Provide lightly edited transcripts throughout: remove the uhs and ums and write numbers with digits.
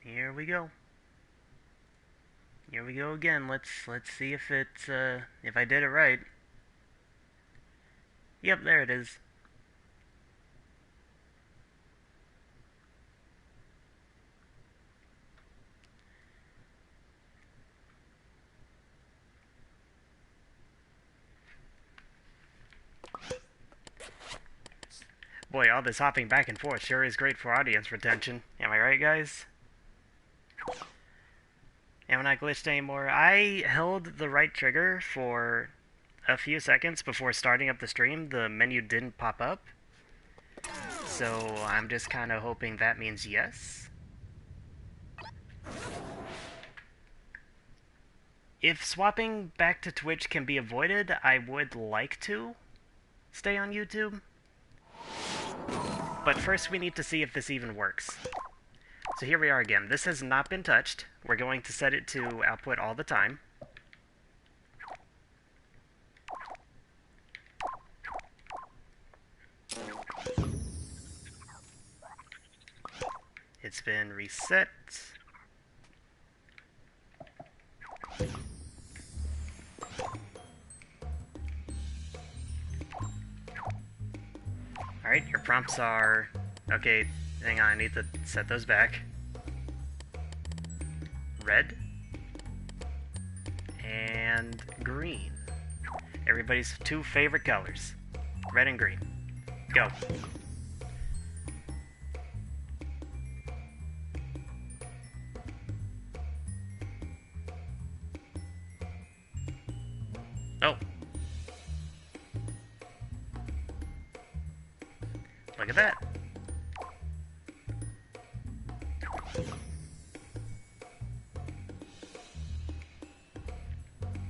Here we go. Here we go again. Let's see if it's if I did it right. Yep, there it is. Boy, all this hopping back and forth sure is great for audience retention. Am I right, guys? Am I not glitched anymore? I held the right trigger for a few seconds before starting up the stream. The menu didn't pop up. So I'm just kind of hoping that means yes. If swapping back to Twitch can be avoided, I would like to stay on YouTube. But first we need to see if this even works. So here we are again. This has not been touched. We're going to set it to output all the time. It's been reset. Alright, your prompts are... Okay, hang on, I need to set those back. Red. And green. Everybody's two favorite colors. Red and green. Go. Oh. Look at that.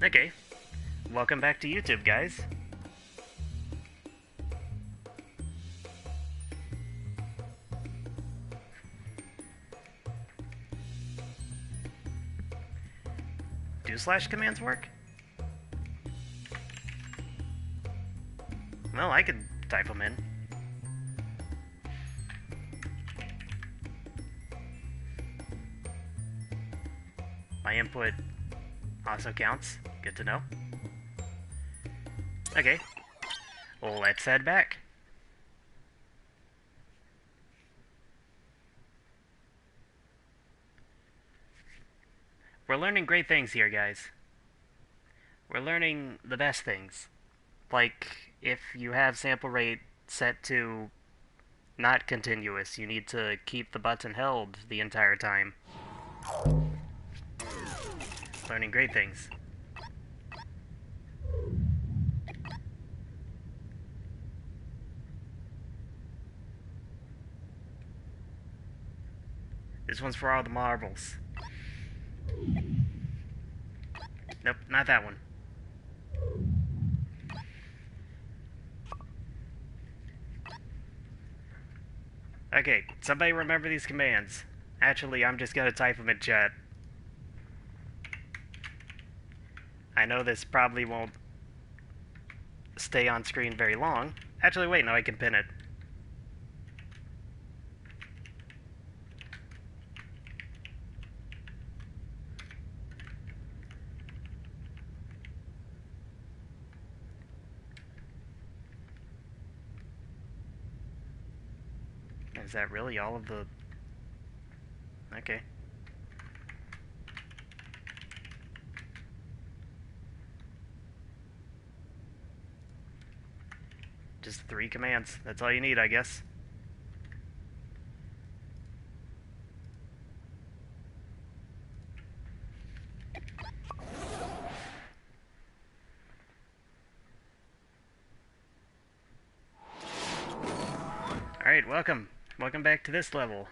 Okay. Welcome back to YouTube, guys. Do slash commands work? Well, I could type them in. My input also counts. Good to know. Okay. Well, let's head back. We're learning great things here, guys. We're learning the best things. Like, if you have sample rate set to not continuous, you need to keep the button held the entire time. Learning great things. This one's for all the marbles. Nope, not that one. Okay, somebody remember these commands. Actually, I'm just gonna type them in chat. I know this probably won't stay on screen very long. Actually, wait, no, I can pin it. Is that really all of the... Okay. Just 3 commands. That's all you need, I guess. Alright, welcome. Welcome back to this level.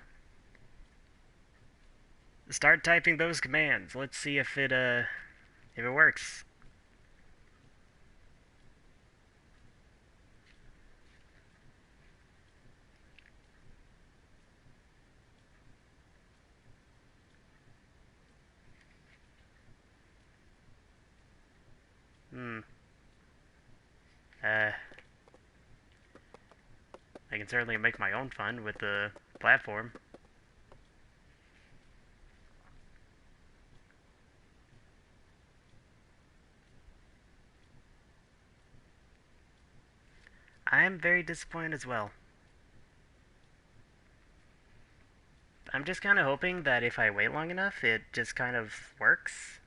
Start typing those commands. Let's see if it works. I can certainly make my own fun with the platform. I'm very disappointed as well. I'm just kind of hoping that if I wait long enough, it just kind of works.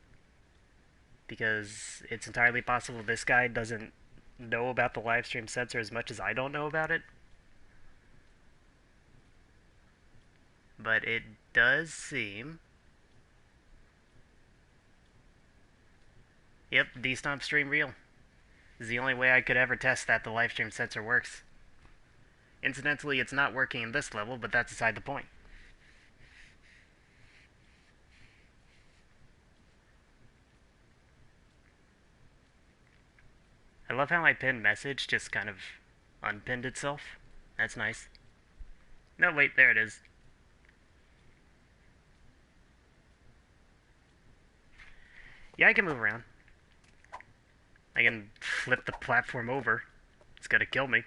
Because it's entirely possible this guy doesn't know about the Livestream sensor as much as I don't know about it. But it does seem... Yep, Dstomp stream real. This is the only way I could ever test that the Livestream sensor works. Incidentally, it's not working in this level, but that's beside the point. I love how my pinned message just kind of unpinned itself. That's nice. No, wait, there it is. Yeah, I can move around. I can flip the platform over. It's gonna kill me.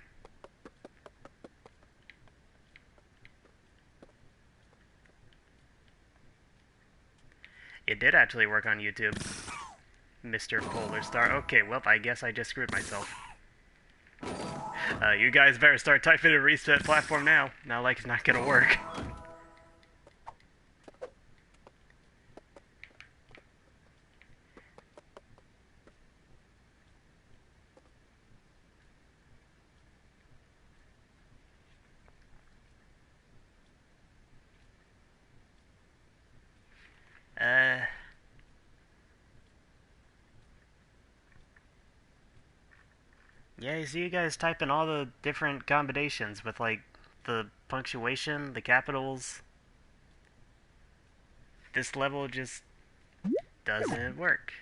It did actually work on YouTube. Mr. Polar Star. Okay, well, I guess I just screwed myself. You guys better start typing in reset platform now. Not like it's not gonna work. Yeah, you see you guys typing all the different combinations with, like, the punctuation, the capitals. This level just doesn't work.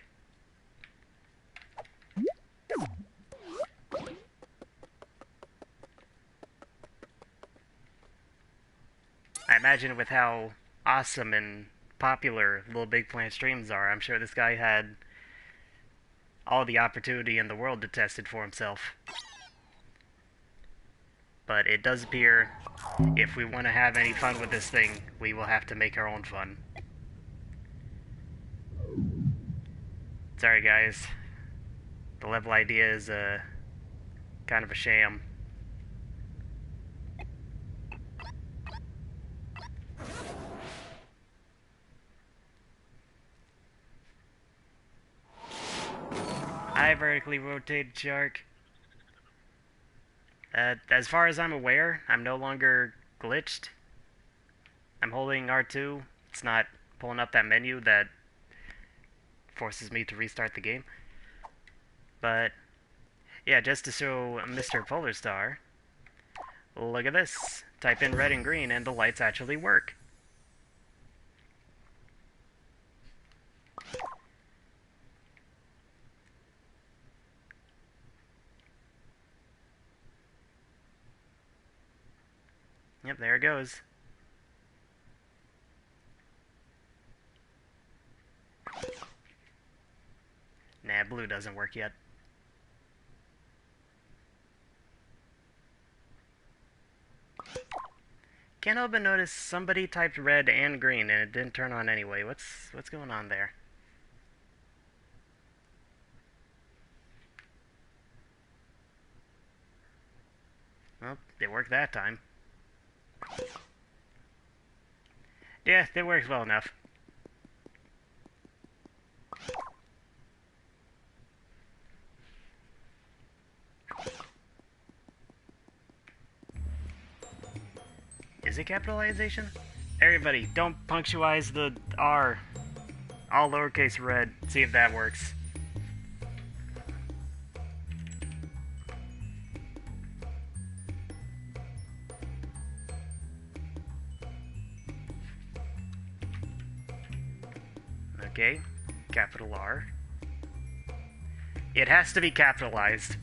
I imagine with how awesome and popular Little Big Planet streams are, I'm sure this guy had all the opportunity in the world to test it for himself. But it does appear, if we want to have any fun with this thing, we will have to make our own fun. Sorry guys, the level idea is kind of a sham. Hi, vertically rotated shark. As far as I'm aware, I'm no longer glitched. I'm holding R2. It's not pulling up that menu that forces me to restart the game. But, yeah, just to show Mr. Polar Star, look at this. Type in red and green and the lights actually work. Yep, there it goes. Nah, blue doesn't work yet. Can't help but notice somebody typed red and green and it didn't turn on anyway. What's going on there? Well, it worked that time. Yeah, it works well enough. Is it capitalization? Everybody, don't punctuize the R. All lowercase red. See if that works. Okay, capital R. It has to be capitalized.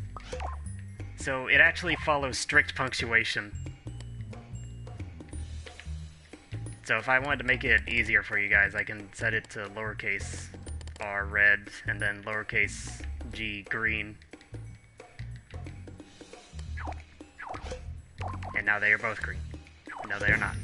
So it actually follows strict punctuation. So if I wanted to make it easier for you guys, I can set it to lowercase r red and then lowercase g green. And now they are both green. No, they are not.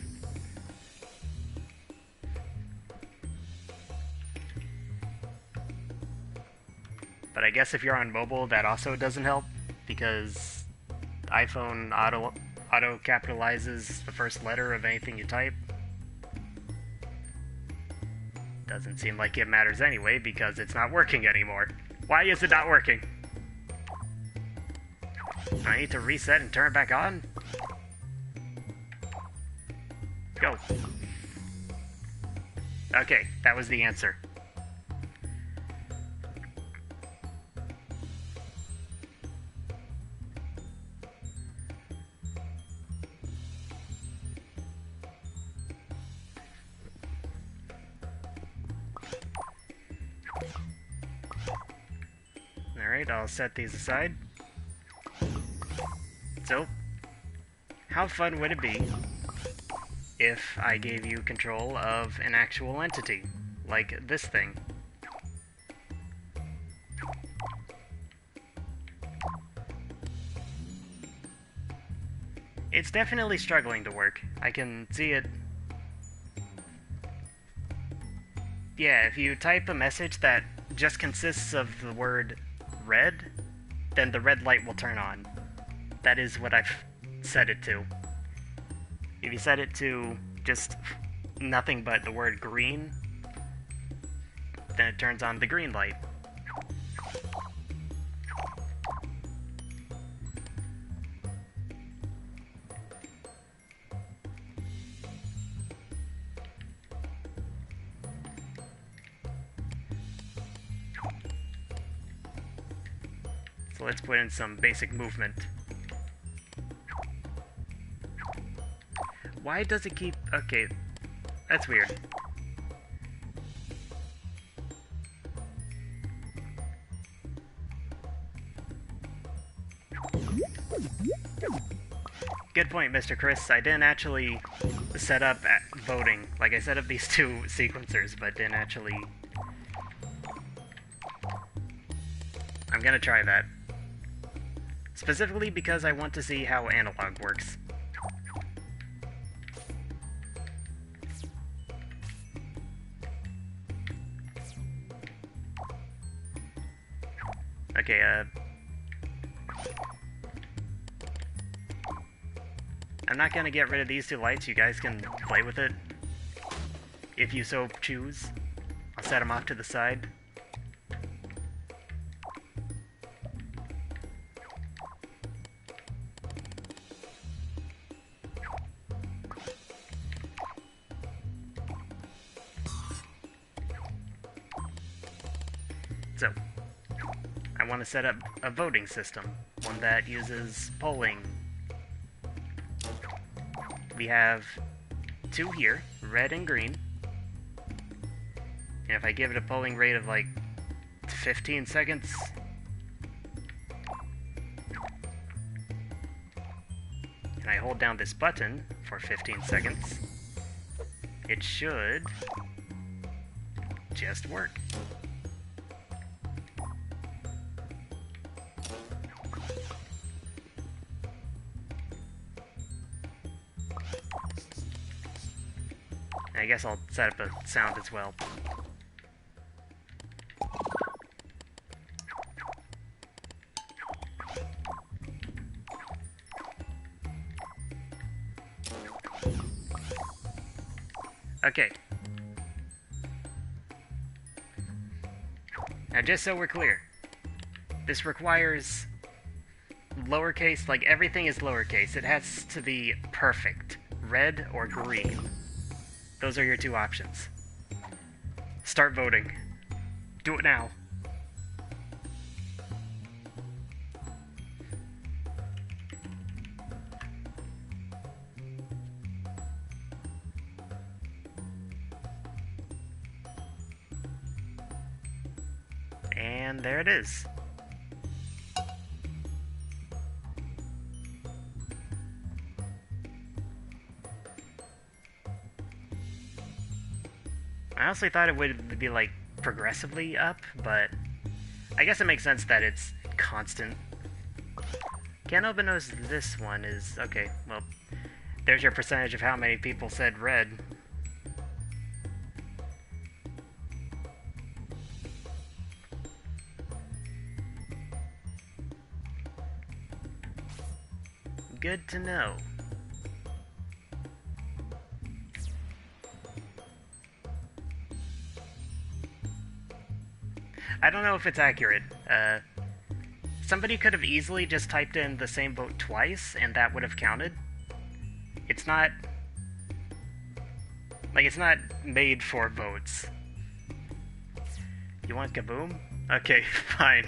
But I guess if you're on mobile, that also doesn't help, because iPhone auto capitalizes the first letter of anything you type. Doesn't seem like it matters anyway, because it's not working anymore. Why is it not working? Do I need to reset and turn it back on? Go. Okay, that was the answer. Alright, I'll set these aside. So, how fun would it be if I gave you control of an actual entity, like this thing? It's definitely struggling to work. I can see it. Yeah, if you type a message that just consists of the word red, then the red light will turn on. That is what I've set it to. If you set it to just nothing but the word green, then it turns on the green light. So let's put in some basic movement. Why does it keep... Okay, that's weird. Good point, Mr. Chris. I didn't actually set up voting. Like, I set up these two sequencers, but didn't actually... I'm gonna try that. Specifically because I want to see how analog works. Okay, I'm not gonna get rid of these two lights. You guys can play with it if you so choose. I'll set them off to the side. So, I want to set up a voting system, one that uses polling. We have two here, red and green. And if I give it a polling rate of like 15 seconds, and I hold down this button for 15 seconds, it should just work. I guess I'll set up a sound as well. Okay. Now just so we're clear, this requires lowercase, like everything is lowercase. It has to be perfect, red or green. Those are your two options. Start voting. Do it now. And there it is. I honestly thought it would be like progressively up, but I guess it makes sense that it's constant. Can't open knows this one is... Okay, well, there's your percentage of how many people said red. Good to know. I don't know if it's accurate. Somebody could have easily just typed in the same vote twice, and that would have counted. It's not... Like, it's not made for votes. You want Kaboom? Okay, fine.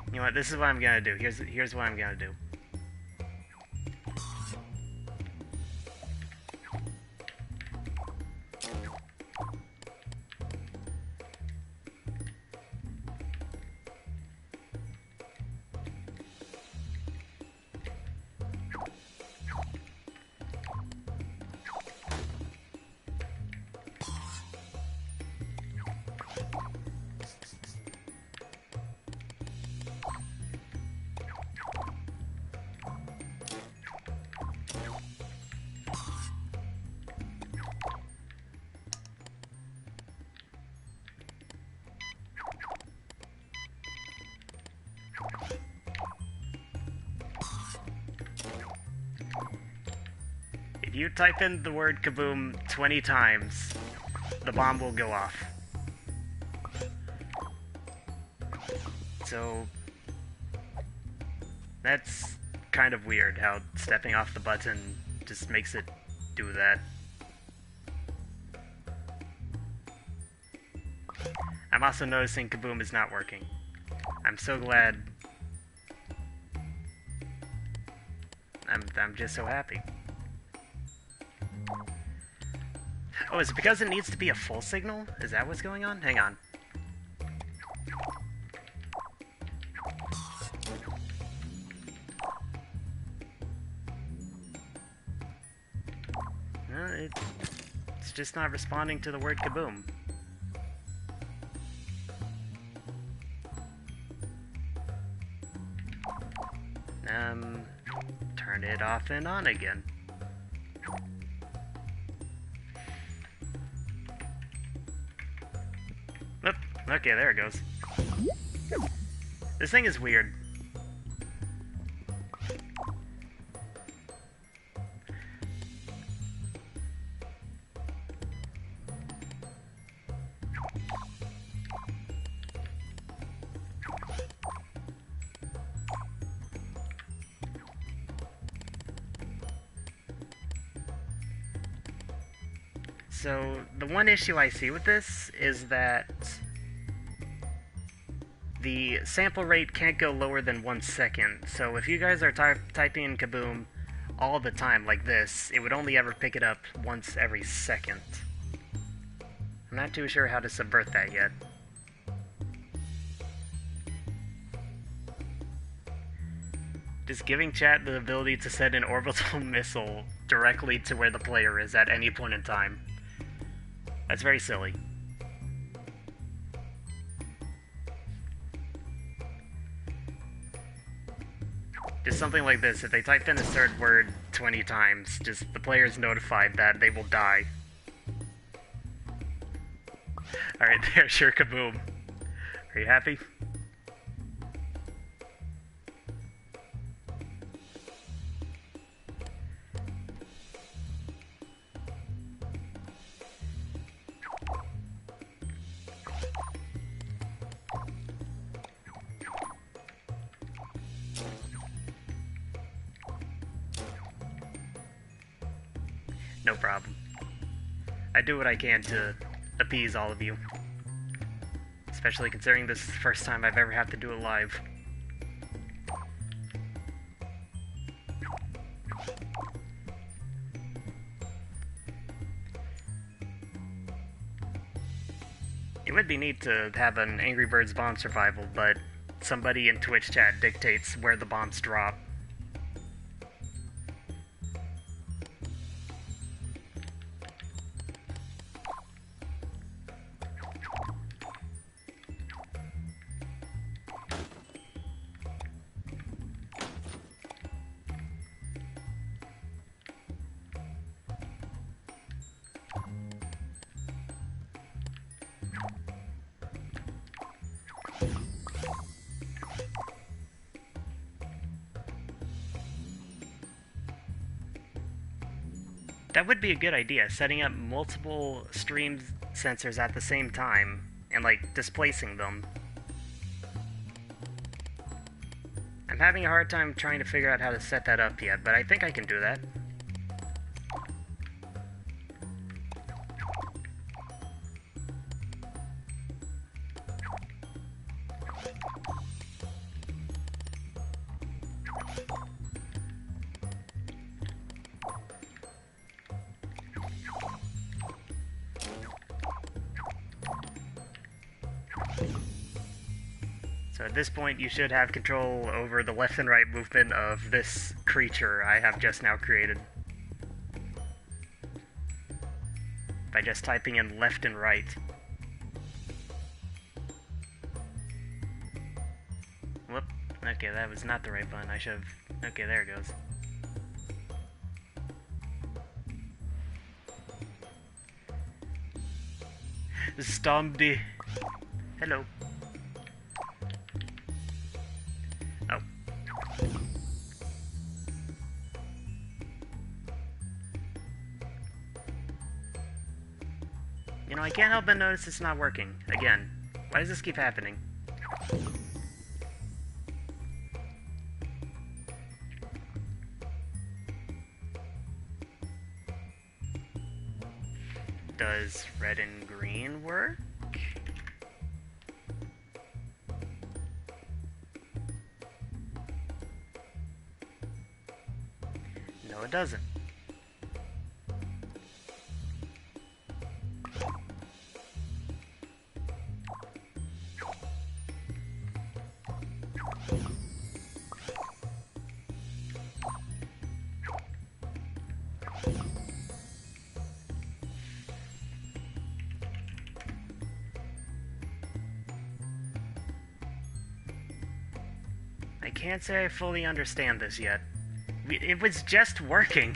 You know what, this is what I'm gonna do. Here's what I'm gonna do. If you type in the word Kaboom 20 times, the bomb will go off. So, that's kind of weird how stepping off the button just makes it do that. I'm also noticing Kaboom is not working. I'm so glad. I'm just so happy. Oh, is it because it needs to be a full signal? Is that what's going on? Hang on. No, it's just not responding to the word Kaboom. Turn it off and on again. Oop, okay, there it goes. This thing is weird. So, the one issue I see with this is that the sample rate can't go lower than 1 second. So if you guys are typing in Kaboom all the time like this, it would only ever pick it up once every second. I'm not too sure how to subvert that yet. Just giving chat the ability to send an orbital missile directly to where the player is at any point in time. That's very silly. Just something like this, if they typed in a certain word 20 times, just the player's notified that they will die. Alright, there's your Kaboom. Are you happy? No problem. I do what I can to appease all of you. Especially considering this is the first time I've ever had to do it live. It would be neat to have an Angry Birds bomb survival, but somebody in Twitch chat dictates where the bombs drop. That would be a good idea, setting up multiple stream sensors at the same time, and, like, displacing them. I'm having a hard time trying to figure out how to set that up yet, but I think I can do that. So at this point, you should have control over the left and right movement of this creature I have just now created. By just typing in left and right. Whoop. Okay, that was not the right button. I should have... Okay, there it goes. Dstomp. Hello. Oh. You know, I can't help but notice it's not working. Again. Why does this keep happening? Does red and green work? No, it doesn't. I can't say I fully understand this yet. It was just working.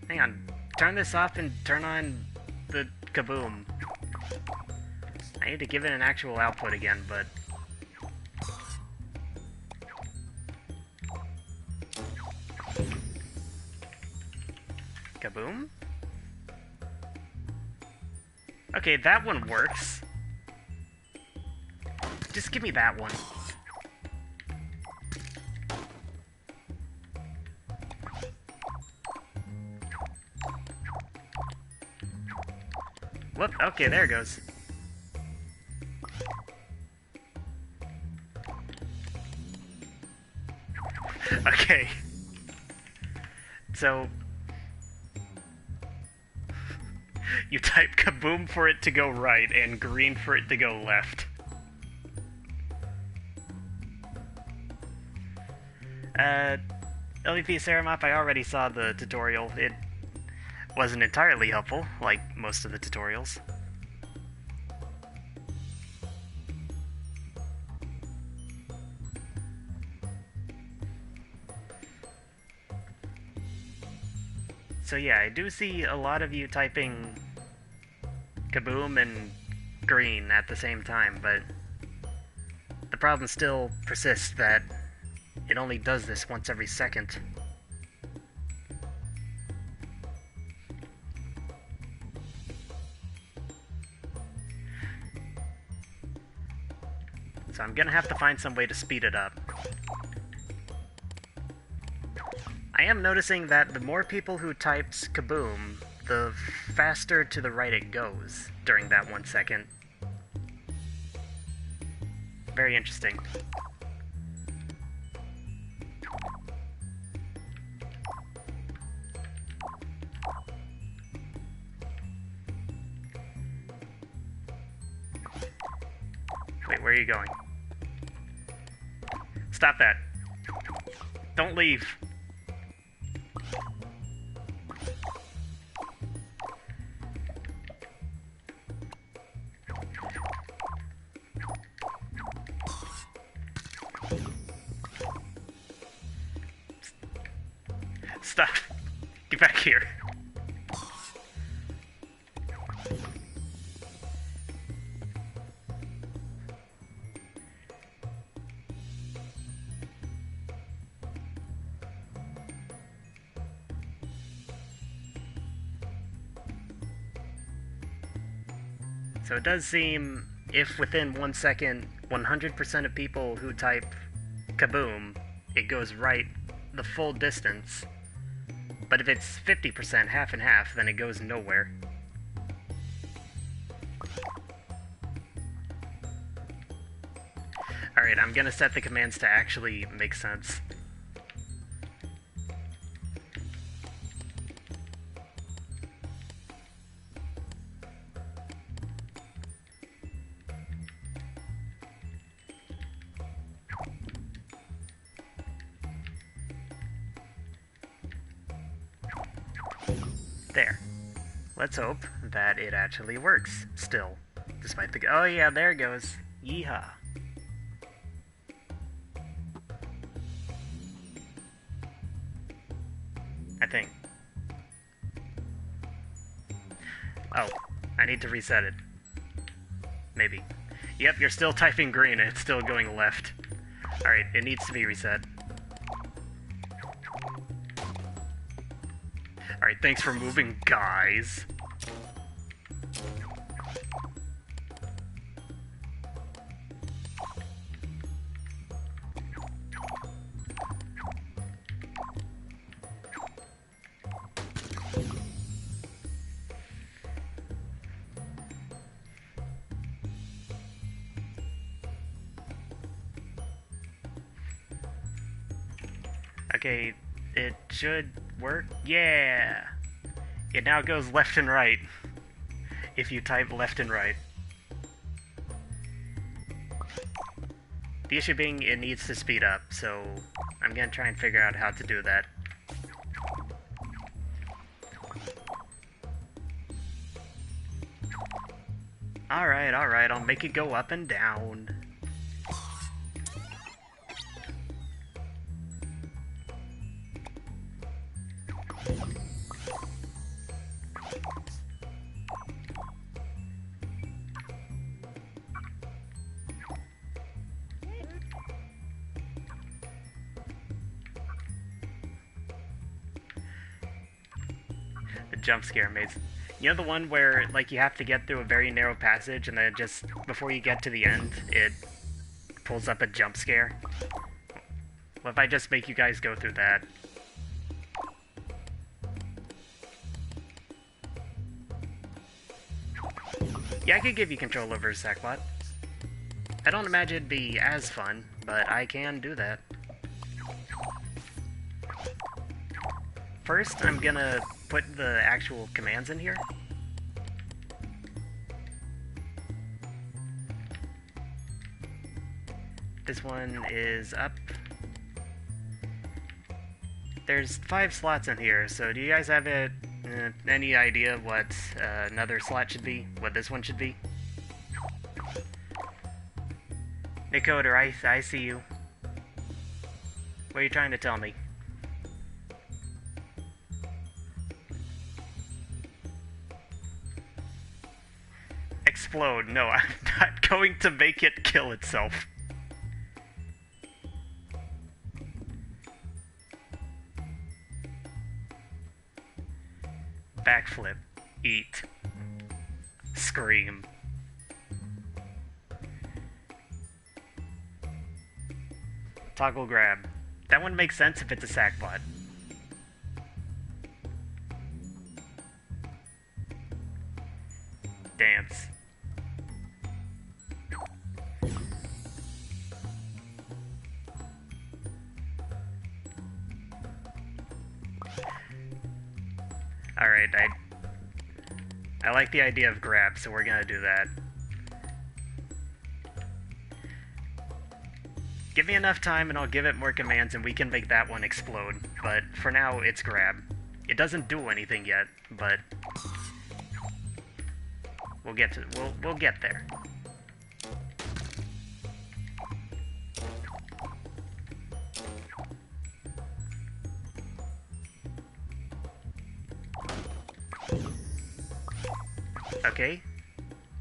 Hang on. Turn this off and turn on the kaboom. I need to give it an actual output again, but... Kaboom? Okay, that one works. Just give me that one. Whoop, okay, there it goes. Okay. So... you type kaboom for it to go right, and green for it to go left. LVP Ceramop, I already saw the tutorial. It wasn't entirely helpful, like most of the tutorials. So yeah, I do see a lot of you typing kaboom and green at the same time, but the problem still persists that it only does this once every second. So I'm gonna have to find some way to speed it up. I am noticing that the more people who types kaboom, the faster to the right it goes during that 1 second. Very interesting. Wait, where are you going? Stop that. Don't leave. Stop. Get back here. So it does seem, if within 1 second, 100% of people who type kaboom, it goes right the full distance. But if it's 50%, half and half, then it goes nowhere. Alright, I'm gonna set the commands to actually make sense. There. Let's hope that it actually works, still. Despite the... Oh yeah, there it goes. Yeehaw. I think. Oh, I need to reset it. Maybe. Yep, you're still typing green and it's still going left. Alright, it needs to be reset. Alright, thanks for moving, guys. Okay, it should work. Yeah! It now goes left and right, if you type left and right. The issue being, it needs to speed up, so I'm gonna try and figure out how to do that. Alright, I'll make it go up and down. Jump scare maze. You know the one where, like, you have to get through a very narrow passage and then just before you get to the end, it pulls up a jump scare? What if I just make you guys go through that? Yeah, I could give you control over Sackbot. I don't imagine it'd be as fun, but I can do that. First, I'm gonna put the actual commands in here. This one is up. There's 5 slots in here, so do you guys have any idea what another slot should be? What this one should be? Nicoder, I see you. What are you trying to tell me? Explode. No, I'm not going to make it kill itself. Backflip. Eat. Scream. Toggle grab. That one makes sense if it's a sackbot. Dance. Alright, I like the idea of grab, so we're gonna do that. Give me enough time and I'll give it more commands and we can make that one explode. But for now, it's grab. It doesn't do anything yet, but we'll get there. Okay.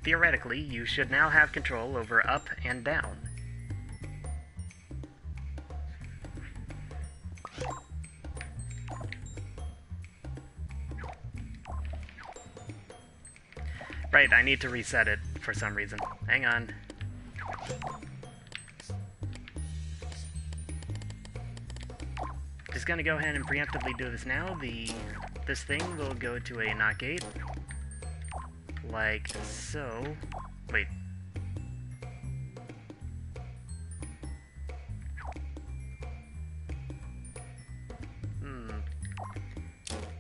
Theoretically, you should now have control over up and down. Right, I need to reset it for some reason. Hang on. Just gonna go ahead and preemptively do this now. This thing will go to a not gate. Like so. Wait.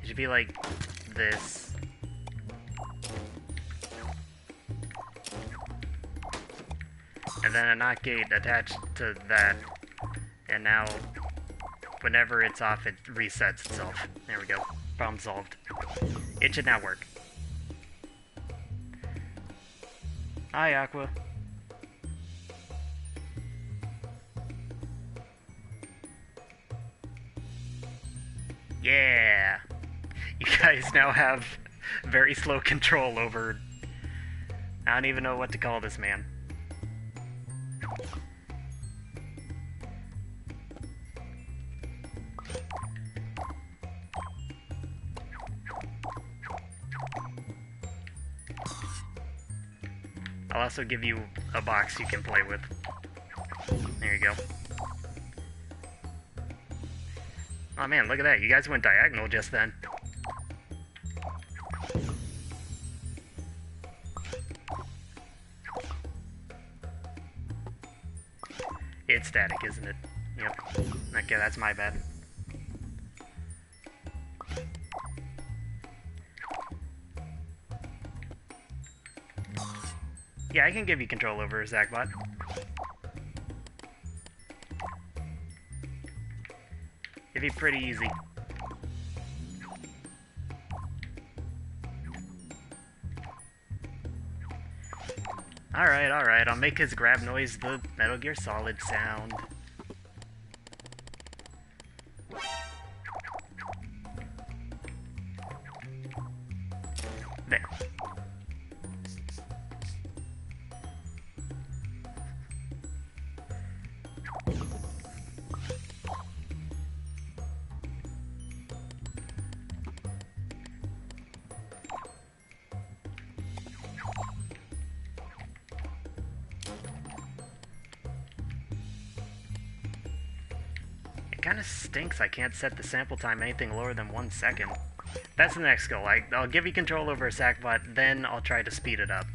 It should be like this. And then a not gate attached to that. And now, whenever it's off, it resets itself. There we go. Problem solved. It should now work. Hi, Aqua. Yeah! You guys now have very slow control over... I don't even know what to call this man. I'll also give you a box you can play with. There you go. Oh man, look at that. You guys went diagonal just then. It's static, isn't it? Yep. Okay, that's my bad. Yeah, I can give you control over Zachbot. It'd be pretty easy. Alright, I'll make his grab noise the Metal Gear Solid sound. There. Kind of stinks I can't set the sample time anything lower than 1 second. That's the next goal. I'll give you control over a Sackbot, then I'll try to speed it up.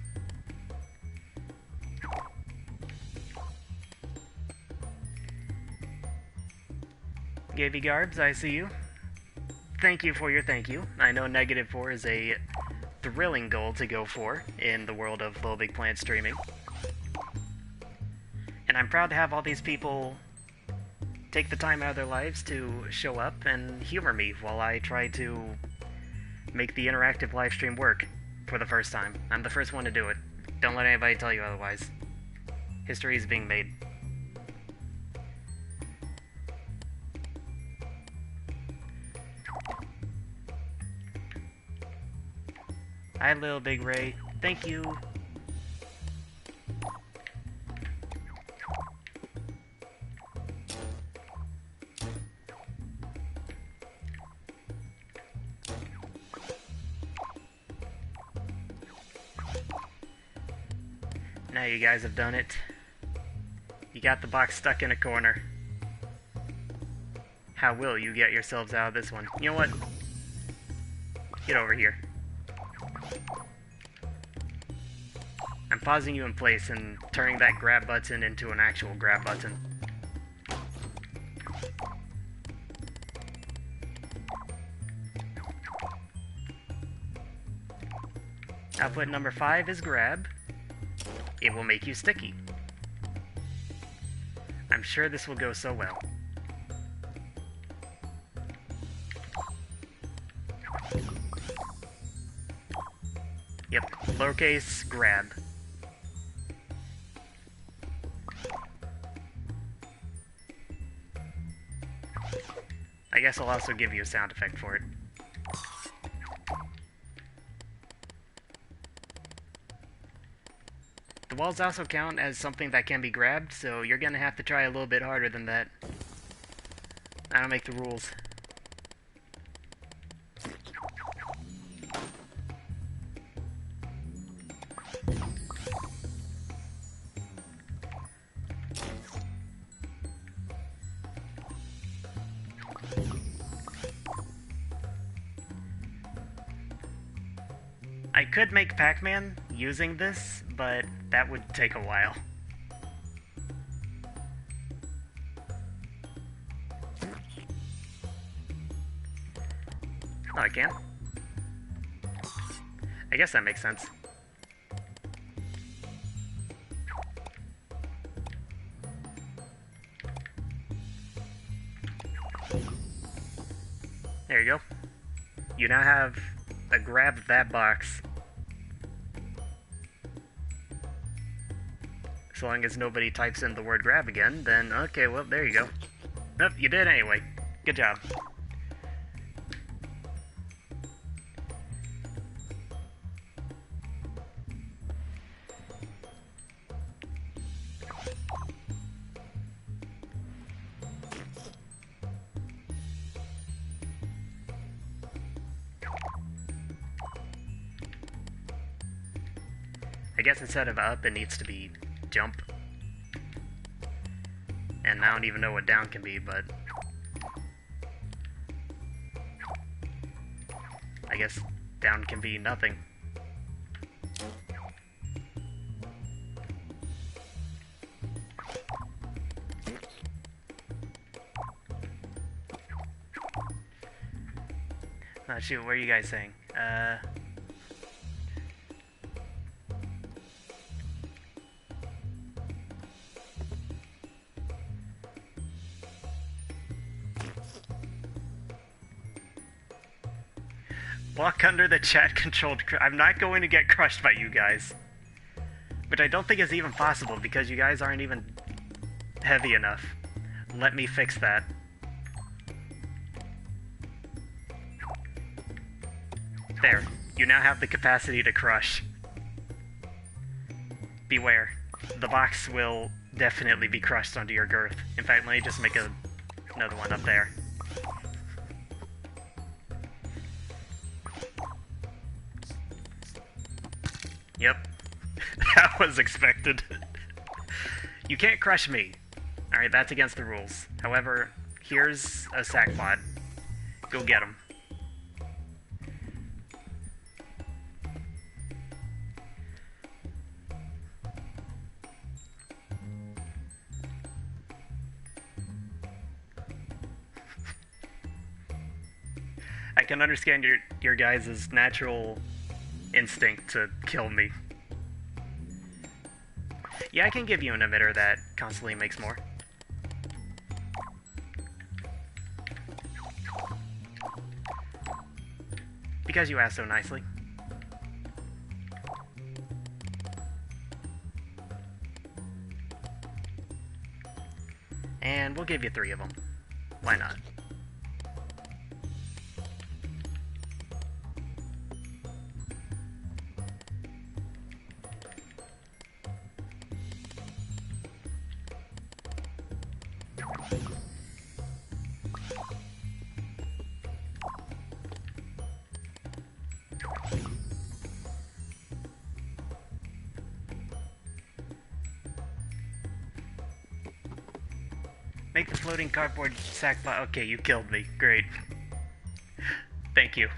Gavy Garbs, I see you. Thank you for your thank you. I know -4 is a thrilling goal to go for in the world of Little Big Planet streaming. And I'm proud to have all these people take the time out of their lives to show up and humor me while I try to make the interactive live stream work for the first time. I'm the first one to do it. Don't let anybody tell you otherwise. History is being made. Hi, Little Big Ray. Thank you. Now you guys have done it. You got the box stuck in a corner. How will you get yourselves out of this one? You know what? Get over here. I'm pausing you in place and turning that grab button into an actual grab button. Output number 5 is grab. It will make you sticky. I'm sure this will go so well. Yep, lowercase grab. I guess I'll also give you a sound effect for it. The walls also count as something that can be grabbed, so you're gonna have to try a little bit harder than that. I don't make the rules. could make Pac-Man using this, but that would take a while. Oh, I can? I guess that makes sense. There you go. You now have a grab of that box. As long as nobody types in the word grab again, then okay, well, there you go. Nope, you did anyway. Good job. I guess instead of up, it needs to be jump. And I don't even know what down can be, but I guess down can be nothing. Oh shoot, what are you guys saying? Walk under the chat-controlled... I'm not going to get crushed by you guys. Which I don't think is even possible, because you guys aren't even heavy enough. Let me fix that. There. You now have the capacity to crush. Beware. The box will definitely be crushed under your girth. In fact, let me just make another one up there. Yep. That was expected. You can't crush me. Alright, that's against the rules. However, here's a sackpot. Go get him. I can understand your guys' natural instinct to kill me. Yeah, I can give you an emitter that constantly makes more. Because you asked so nicely. And we'll give you 3 of them. Why not? Make the floating cardboard sackpot. Okay, you killed me. Great. Thank you.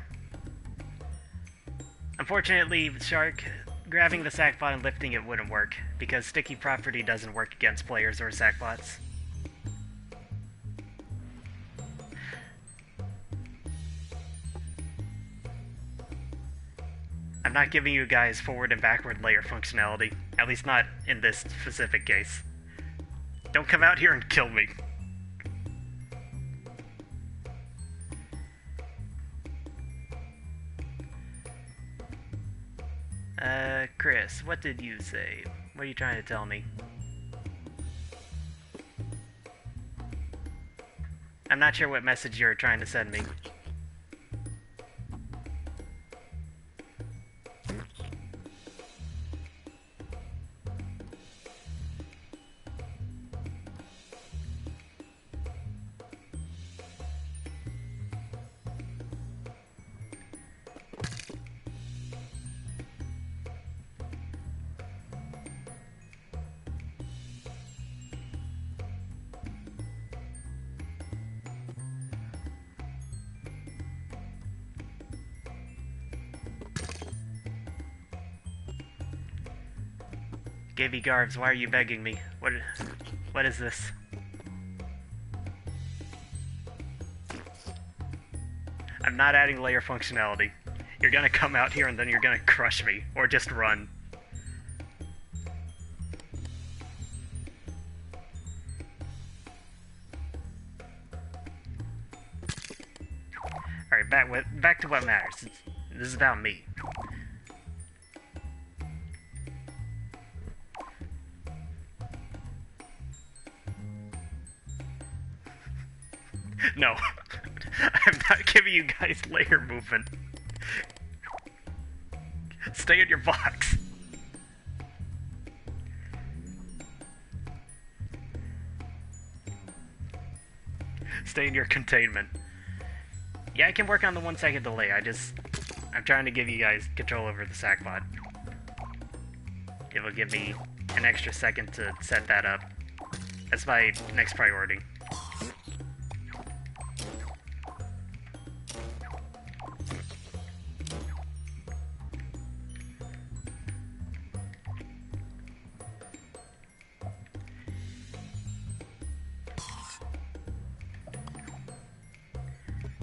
Unfortunately, Shark, grabbing the sackpot and lifting it wouldn't work, because sticky property doesn't work against players or sackpots. I'm not giving you guys forward and backward layer functionality, at least not in this specific case. Don't come out here and kill me. Chris, what did you say? What are you trying to tell me? I'm not sure what message you're trying to send me. Gavy Garbs, why are you begging me? What is this? I'm not adding layer functionality. You're gonna come out here and then you're gonna crush me, or just run. Alright, back to what matters. This is about me. No. I'm not giving you guys layer movement. Stay in your box. Stay in your containment. Yeah, I can work on the 1 second delay. I'm trying to give you guys control over the sackbot. It will give me an extra second to set that up. That's my next priority.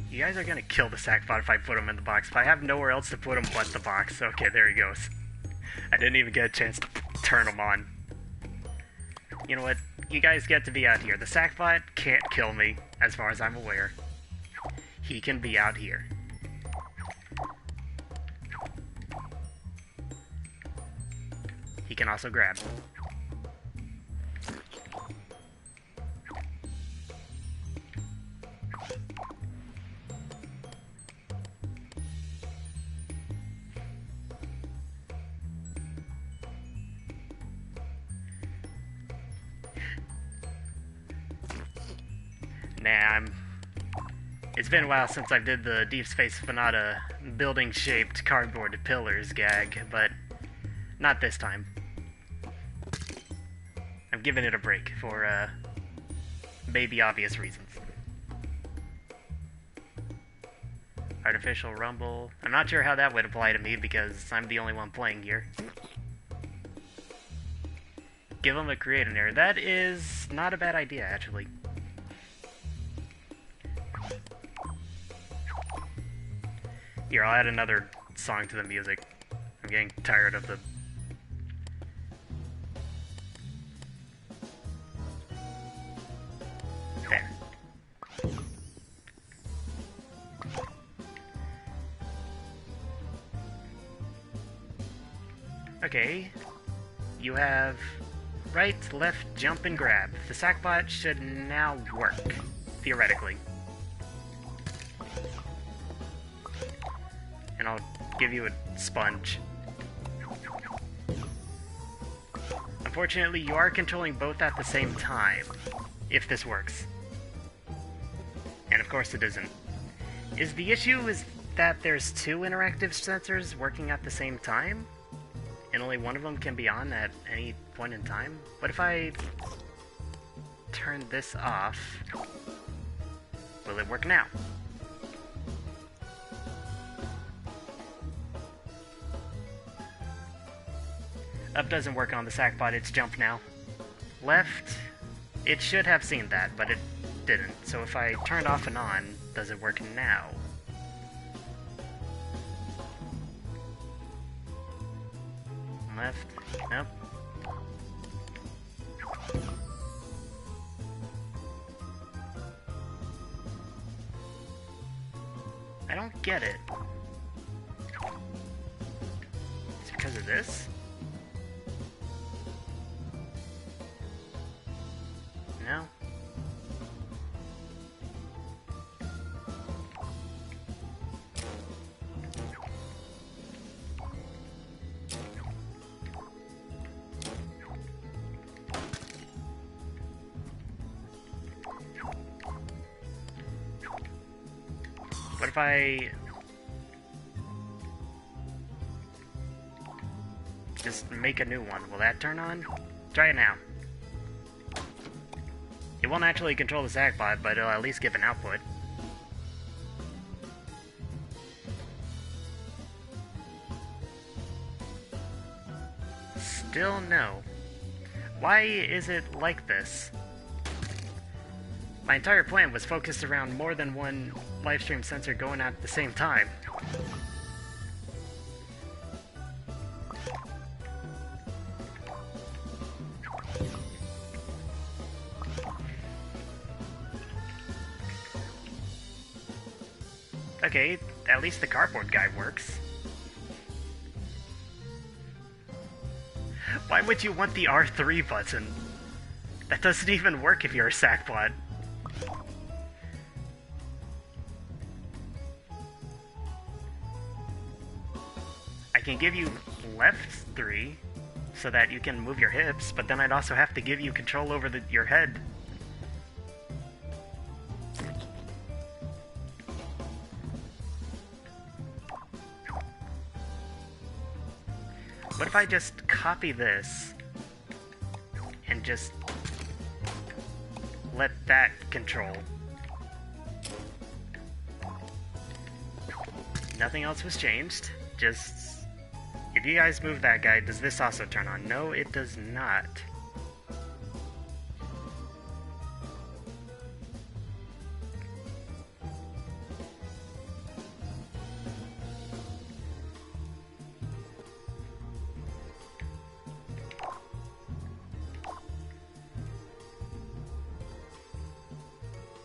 You guys are gonna kill the sackbot if I put him in the box. If I have nowhere else to put him but the box. Okay, there he goes. I didn't even get a chance to turn him on. You know what? You guys get to be out here. The sackbot can't kill me, as far as I'm aware. He can be out here. He can also grab. Nah, it's been a while since I did the Deep Space Fanata building-shaped cardboard pillars gag, but not this time. I'm giving it a break for, maybe obvious reasons. Artificial rumble. I'm not sure how that would apply to me because I'm the only one playing here. Give him a create an error. That is not a bad idea, actually. Here, I'll add another song to the music. I'm getting tired of the... There. Okay. You have right, left, jump, and grab. The sackbot should now work, theoretically. And I'll give you a sponge. Unfortunately, you are controlling both at the same time, if this works. And of course it isn't. The issue is that there's two interactive sensors working at the same time, and only one of them can be on at any point in time? What if I turn this off? Will it work now? Up doesn't work on the sackbot, it's jump now. Left, it should have seen that, but it didn't. So if I turn off and on, does it work now? Left, nope. I don't get it. It's because of this? No? What if I just make a new one? Will that turn on? Try it now. It won't actually control the sackbot, but it'll at least give an output. Still no. Why is it like this? My entire plan was focused around more than one livestream sensor going at the same time. Okay, at least the cardboard guy works. Why would you want the R3 button? That doesn't even work if you're a sackbot. I can give you left 3 so that you can move your hips, but then I'd also have to give you control over your head. What if I just copy this and just let that control? Nothing else was changed, just if you guys move that guy, does this also turn on? No, it does not.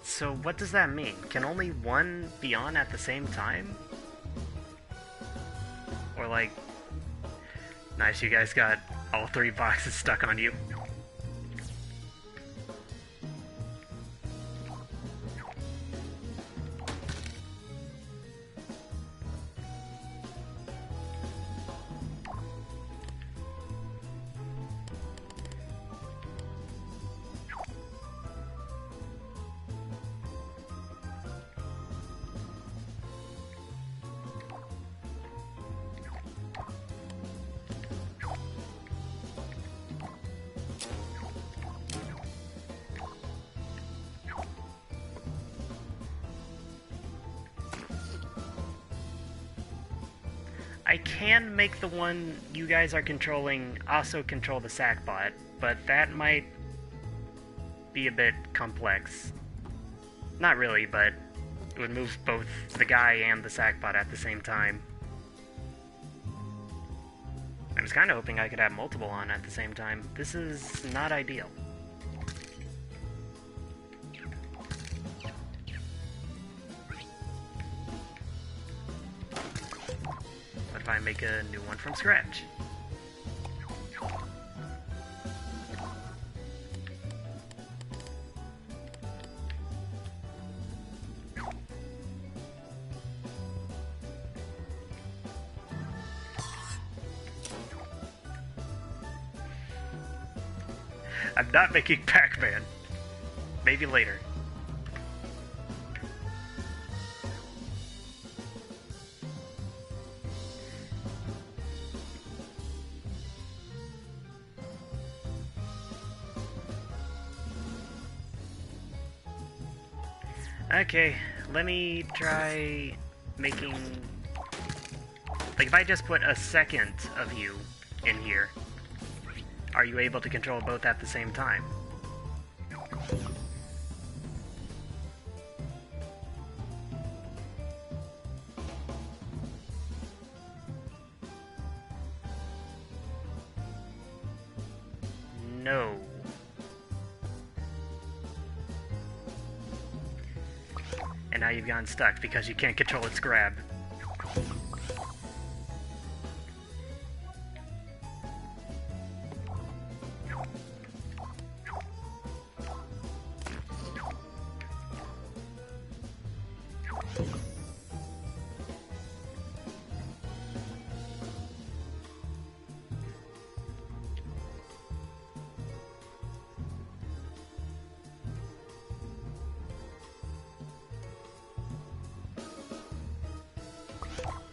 So what does that mean? Can only one be on at the same time? Or like... Nice, you guys got all 3 boxes stuck on you. I can make the one you guys are controlling also control the sackbot, but that might be a bit complex. Not really, but it would move both the guy and the sackbot at the same time. I was kind of hoping I could have multiple on at the same time. This is not ideal. What if I make a new one from scratch? I'm not making Pac-Man. Maybe later. Okay, let me try making... Like, if I just put a second of you in here, are you able to control both at the same time? No. And now you've gotten stuck because you can't control its grab.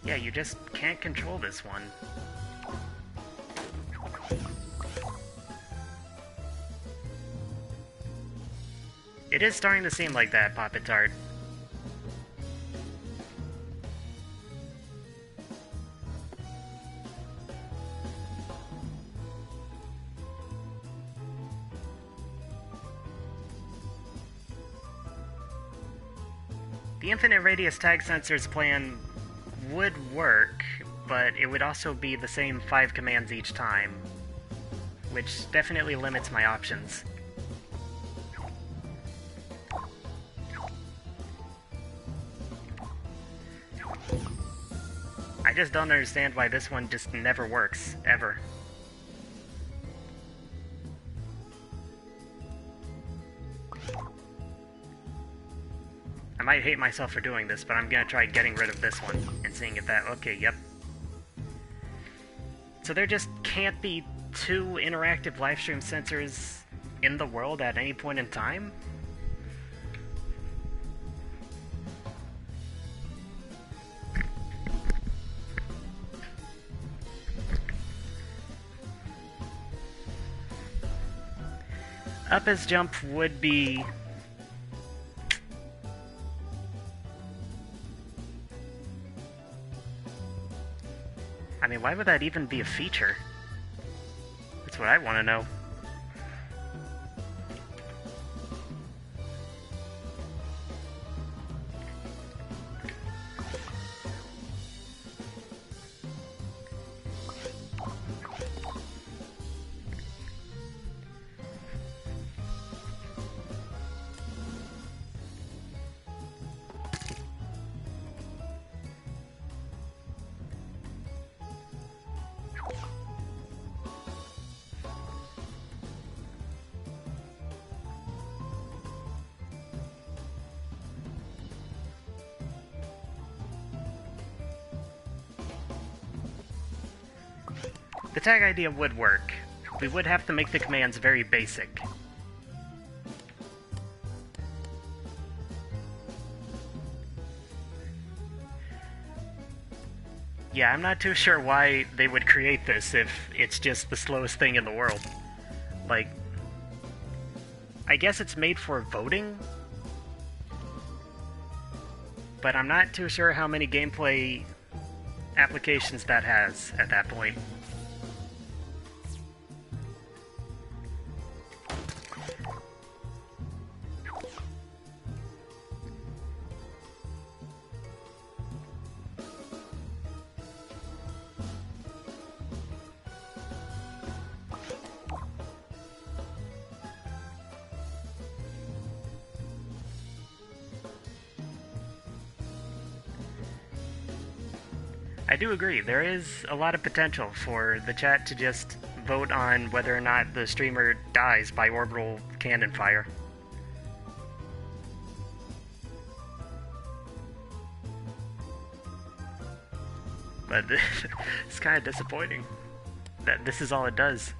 Yeah, you just can't control this one. It is starting to seem like that, Poppet Tart. The infinite radius tag sensors plan would work, but it would also be the same 5 commands each time, which definitely limits my options. I just don't understand why this one just never works, ever. I might hate myself for doing this, but I'm gonna try getting rid of this one and seeing if that... Okay, yep. So there just can't be 2 interactive livestream sensors in the world at any point in time? Up as jump would be... I mean, why would that even be a feature? That's what I want to know. The tag idea would work. We would have to make the commands very basic. Yeah, I'm not too sure why they would create this if it's just the slowest thing in the world. Like, I guess it's made for voting, but I'm not too sure how many gameplay applications that has at that point. I do agree, there is a lot of potential for the chat to just vote on whether or not the streamer dies by orbital cannon fire. But it's kind of disappointing that this is all it does.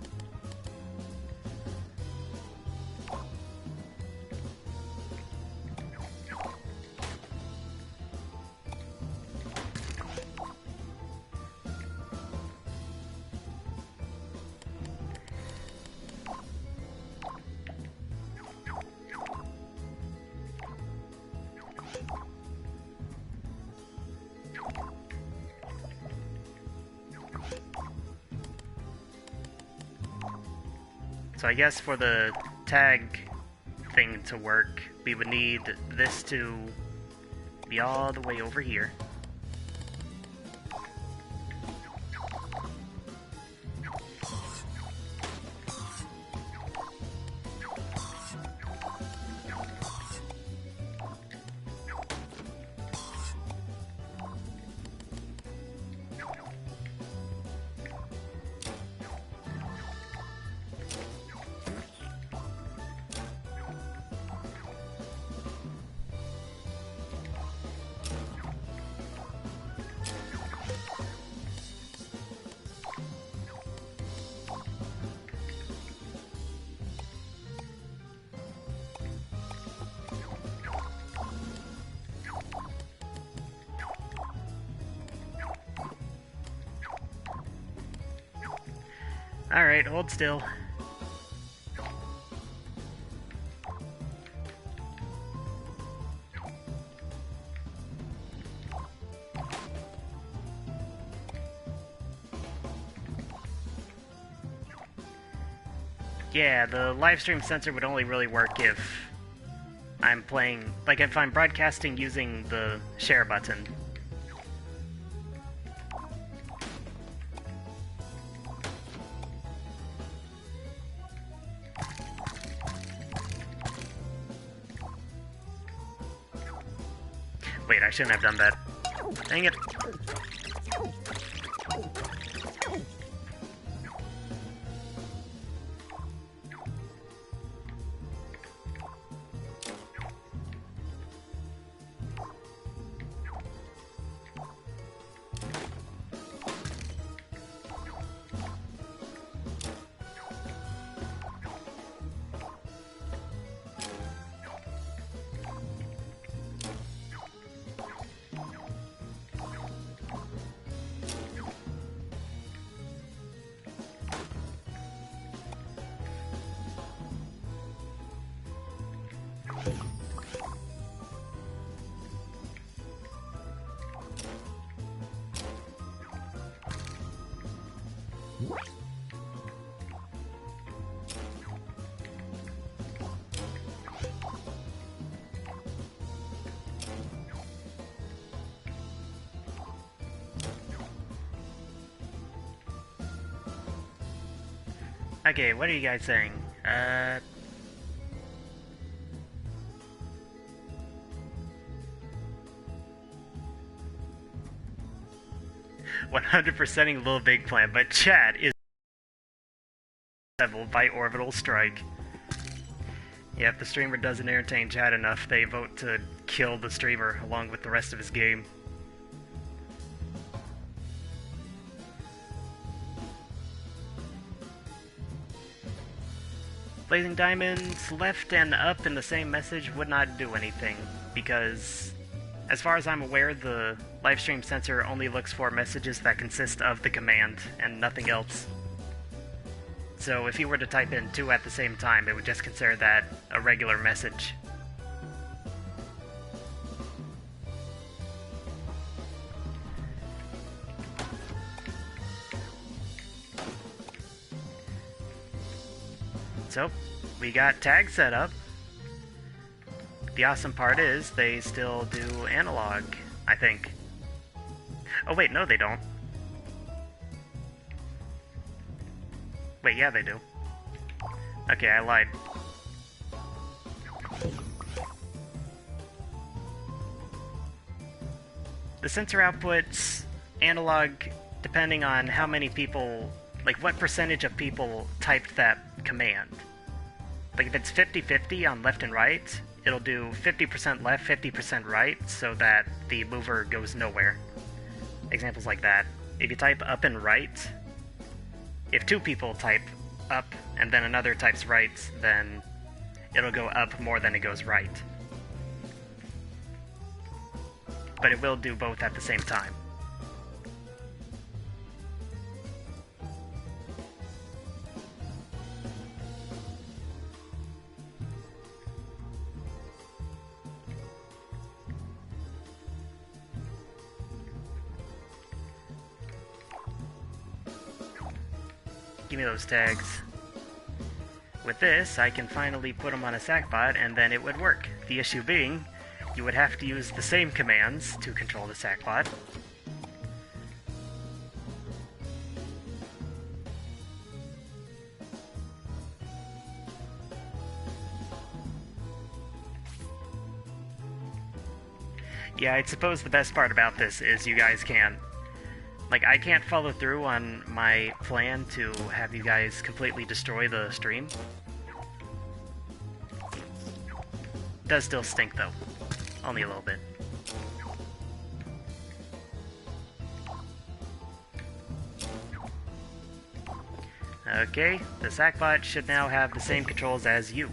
So I guess for the tag thing to work, we would need this to be all the way over here. Alright, hold still. Yeah, the livestream sensor would only really work if I'm playing, like if I'm broadcasting using the share button. Wait, I shouldn't have done that. Dang it. Okay, what are you guys saying? 100%ing Little Big Plan, but chat is leveled by Orbital Strike. Yeah, if the streamer doesn't entertain chat enough, they vote to kill the streamer along with the rest of his game. Blazing Diamonds left and up in the same message would not do anything, because as far as I'm aware, the Livestream sensor only looks for messages that consist of the command and nothing else. So if you were to type in 2 at the same time, it would just consider that a regular message. So, we got tags set up. The awesome part is, they still do analog, I think. Oh wait, no they don't. Wait, yeah they do. Okay, I lied. The sensor outputs analog depending on how many people, like what percentage of people typed that command. Like if it's 50-50 on left and right, it'll do 50% left, 50% right, so that the mover goes nowhere. Examples like that. If you type up and right, if 2 people type up and then another types right, then it'll go up more than it goes right. But it will do both at the same time. Give me those tags. With this, I can finally put them on a sackbot, and then it would work. The issue being, you would have to use the same commands to control the sackbot. Yeah, I suppose the best part about this is you guys can't... Like, I can't follow through on my plan to have you guys completely destroy the stream. It does still stink, though. Only a little bit. Okay, the sackbot should now have the same controls as you.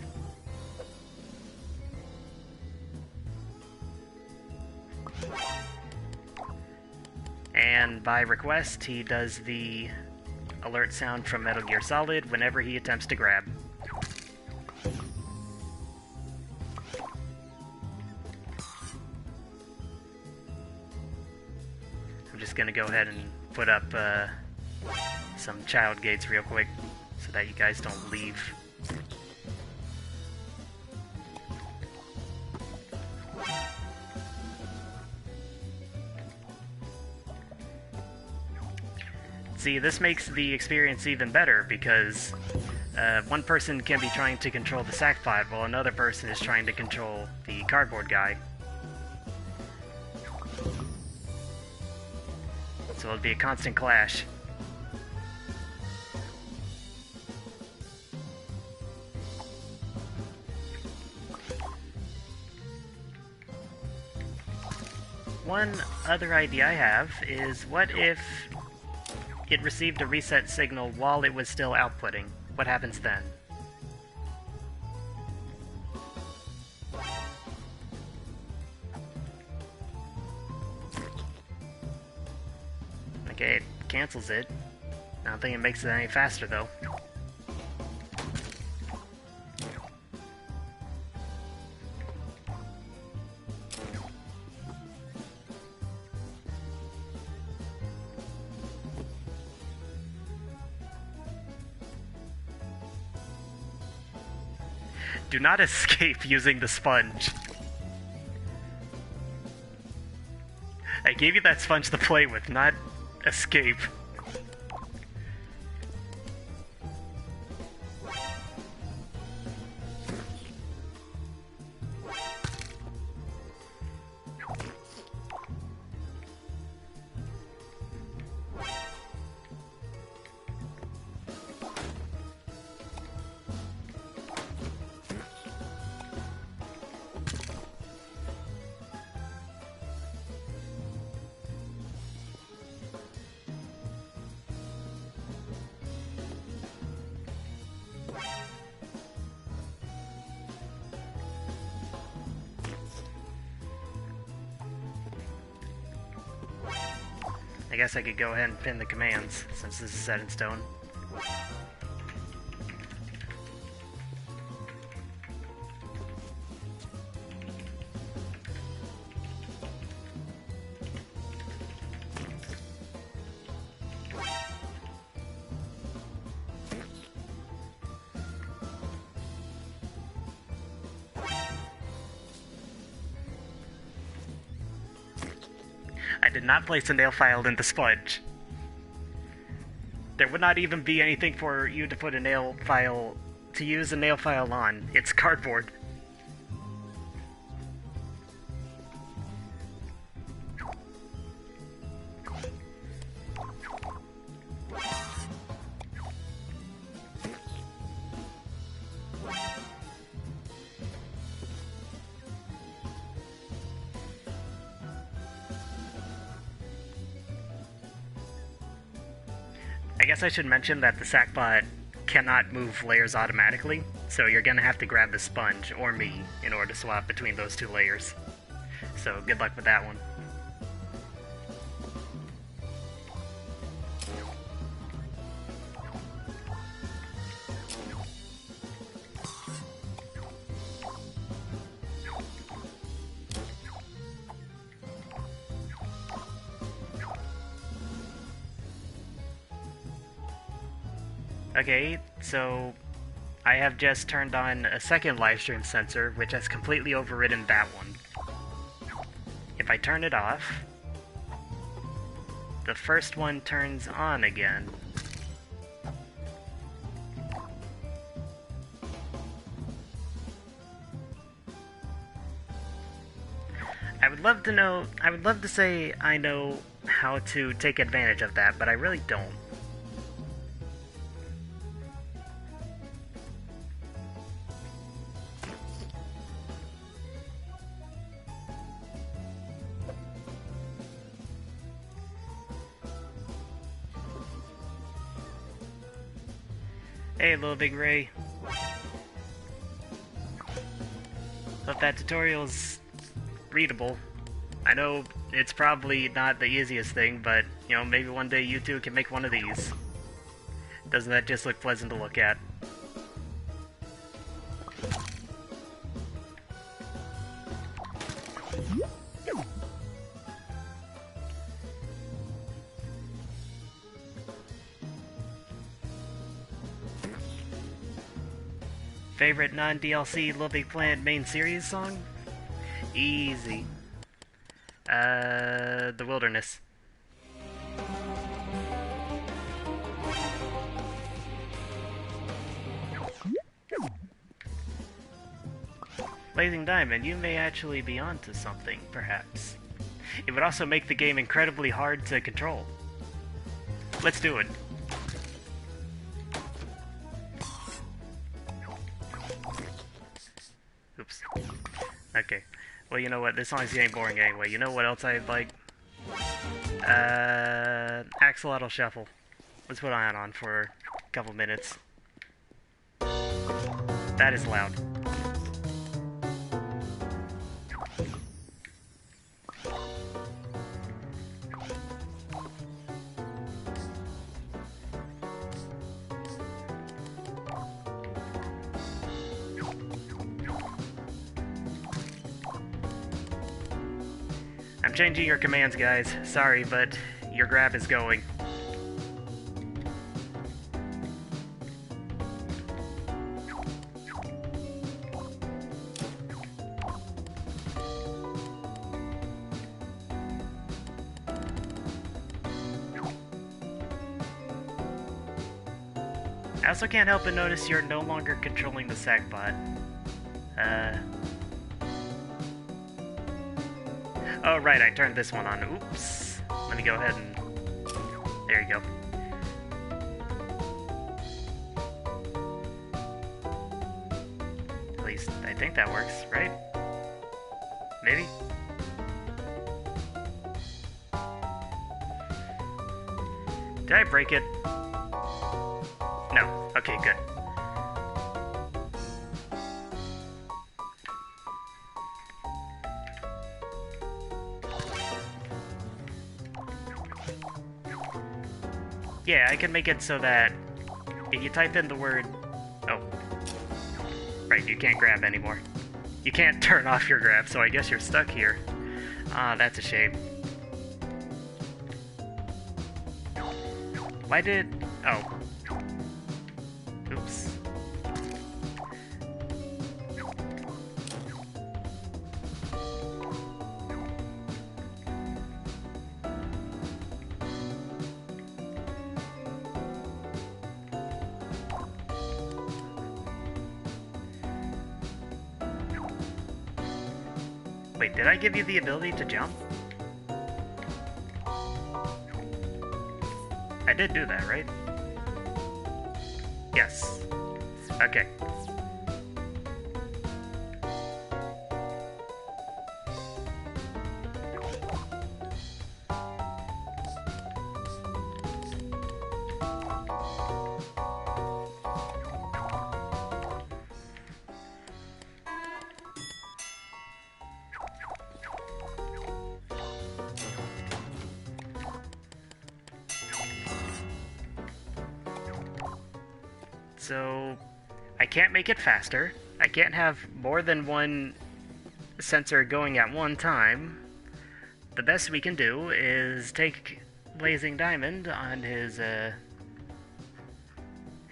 And by request, he does the alert sound from Metal Gear Solid whenever he attempts to grab. I'm just gonna go ahead and put up some child gates real quick so that you guys don't leave. See, this makes the experience even better because one person can be trying to control the sackpot while another person is trying to control the cardboard guy. So it'll be a constant clash. One other idea I have is, what if it received a reset signal while it was still outputting? What happens then? Okay, it cancels it. I don't think it makes it any faster, though. Do not escape using the sponge. I gave you that sponge to play with, not escape. I guess I could go ahead and pin the commands, since this is set in stone. I did not place a nail file in the sponge. There would not even be anything for you to put a nail file, to use a nail file on. It's cardboard. I guess I should mention that the sackbot cannot move layers automatically, so you're gonna have to grab the sponge, or me, in order to swap between those two layers. So good luck with that one. Okay, so I have just turned on a second livestream sensor, which has completely overridden that one. If I turn it off, the first one turns on again. I would love to say I know how to take advantage of that, but I really don't. Hey, Little Big Ray. Hope that tutorial's readable. I know it's probably not the easiest thing, but, you know, maybe one day you two can make one of these. Doesn't that just look pleasant to look at? Favorite non-DLC Little Big Planet main series song? Easy. The Wilderness. Blazing Diamond, you may actually be onto something, perhaps. It would also make the game incredibly hard to control. Let's do it. Oops. Okay. Well, you know what? This song's getting boring anyway. You know what else I'd like? Axolotl Shuffle. Let's put Ion on for a couple minutes. That is loud. I'm changing your commands, guys. Sorry, but your grab is going. I also can't help but notice you're no longer controlling the sackbot. Oh, right, I turned this one on. Oops. Let me go ahead and... There you go. At least, I think that works, right? Maybe? Did I break it? No. Okay, good. Yeah, I can make it so that if you type in the word... Oh. Right, you can't grab anymore. You can't turn off your grab, so I guess you're stuck here. Ah, that's a shame. Why did... Oh. Oops. Wait, did I give you the ability to jump? I did do that, right? Yes. Okay. So, I can't make it faster. I can't have more than one sensor going at one time. The best we can do is take Blazing Diamond on his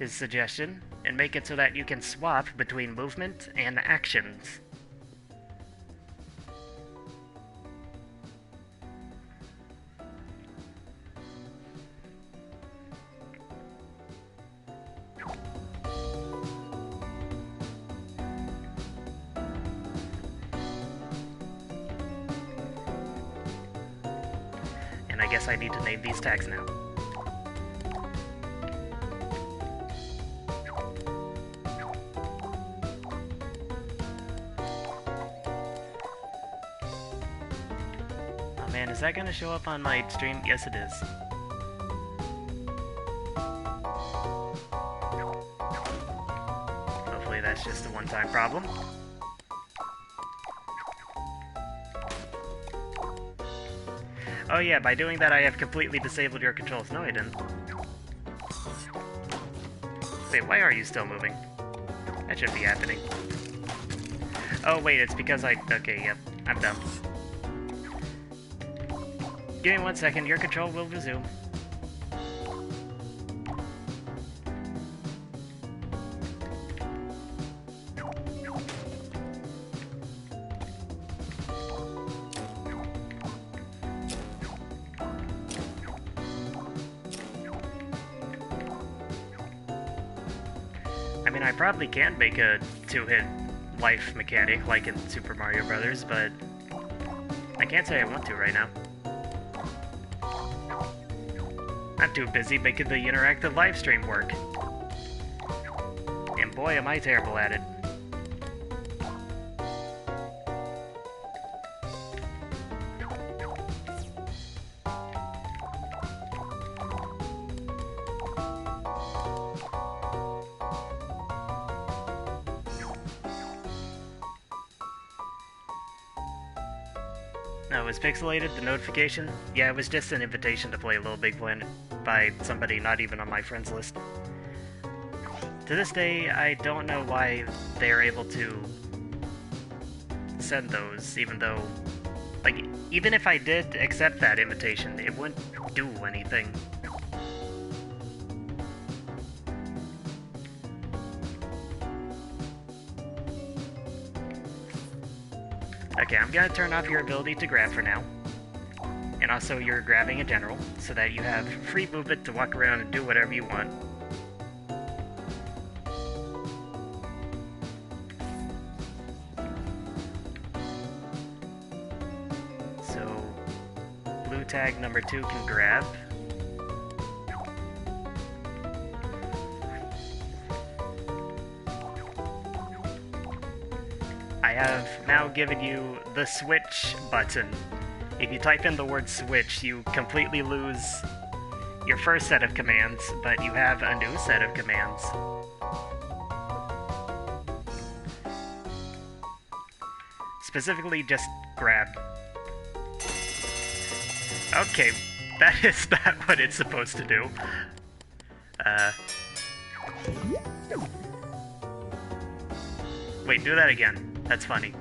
suggestion and make it so that you can swap between movement and actions. And I guess I need to name these tags now. Oh man, is that gonna show up on my stream? Yes, it is. Hopefully that's just a one-time problem. Oh yeah, by doing that I have completely disabled your controls. No, I didn't. Wait, why are you still moving? That shouldn't be happening. Oh wait, it's because I... Okay, yep, I'm dumb. Give me 1 second, your control will resume. I mean, I probably can make a two-hit life mechanic like in Super Mario Brothers, but I can't say I want to right now. I'm too busy making the interactive live stream work. And boy, am I terrible at it. No, was pixelated, the notification? Yeah, it was just an invitation to play Little Big Planet by somebody not even on my friends list. To this day, I don't know why they're able to send those, even though, like, even if I did accept that invitation, it wouldn't do anything. Okay, I'm gonna turn off your ability to grab for now. And also your grabbing in general, so that you have free movement to walk around and do whatever you want. So, blue tag number 2 can grab. I have now given you the switch button. If you type in the word switch, you completely lose your first set of commands, but you have a new set of commands. Specifically, just grab. Okay, that is not what it's supposed to do. Wait, do that again. That's funny.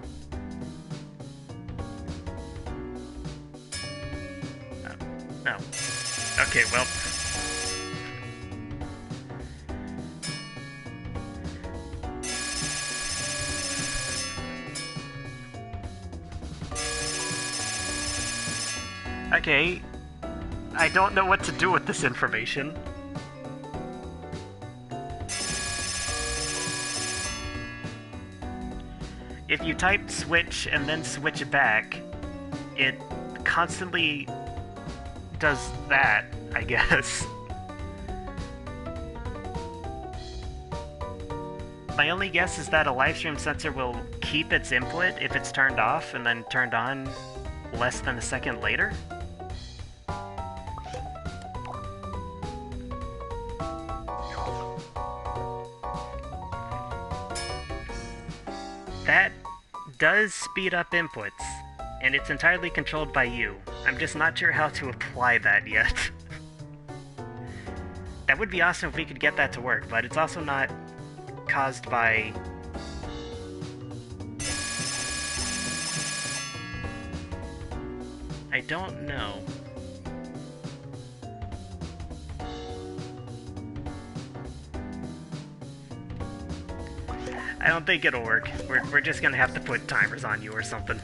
No. Okay, well. Okay. I don't know what to do with this information. If you type switch and then switch back, it constantly does that, I guess. My only guess is that a livestream sensor will keep its input if it's turned off and then turned on less than a second later. That does speed up inputs, and it's entirely controlled by you. I'm just not sure how to apply that yet. That would be awesome if we could get that to work, but it's also not caused by... I don't know. I don't think it'll work. We're just gonna have to put timers on you or something.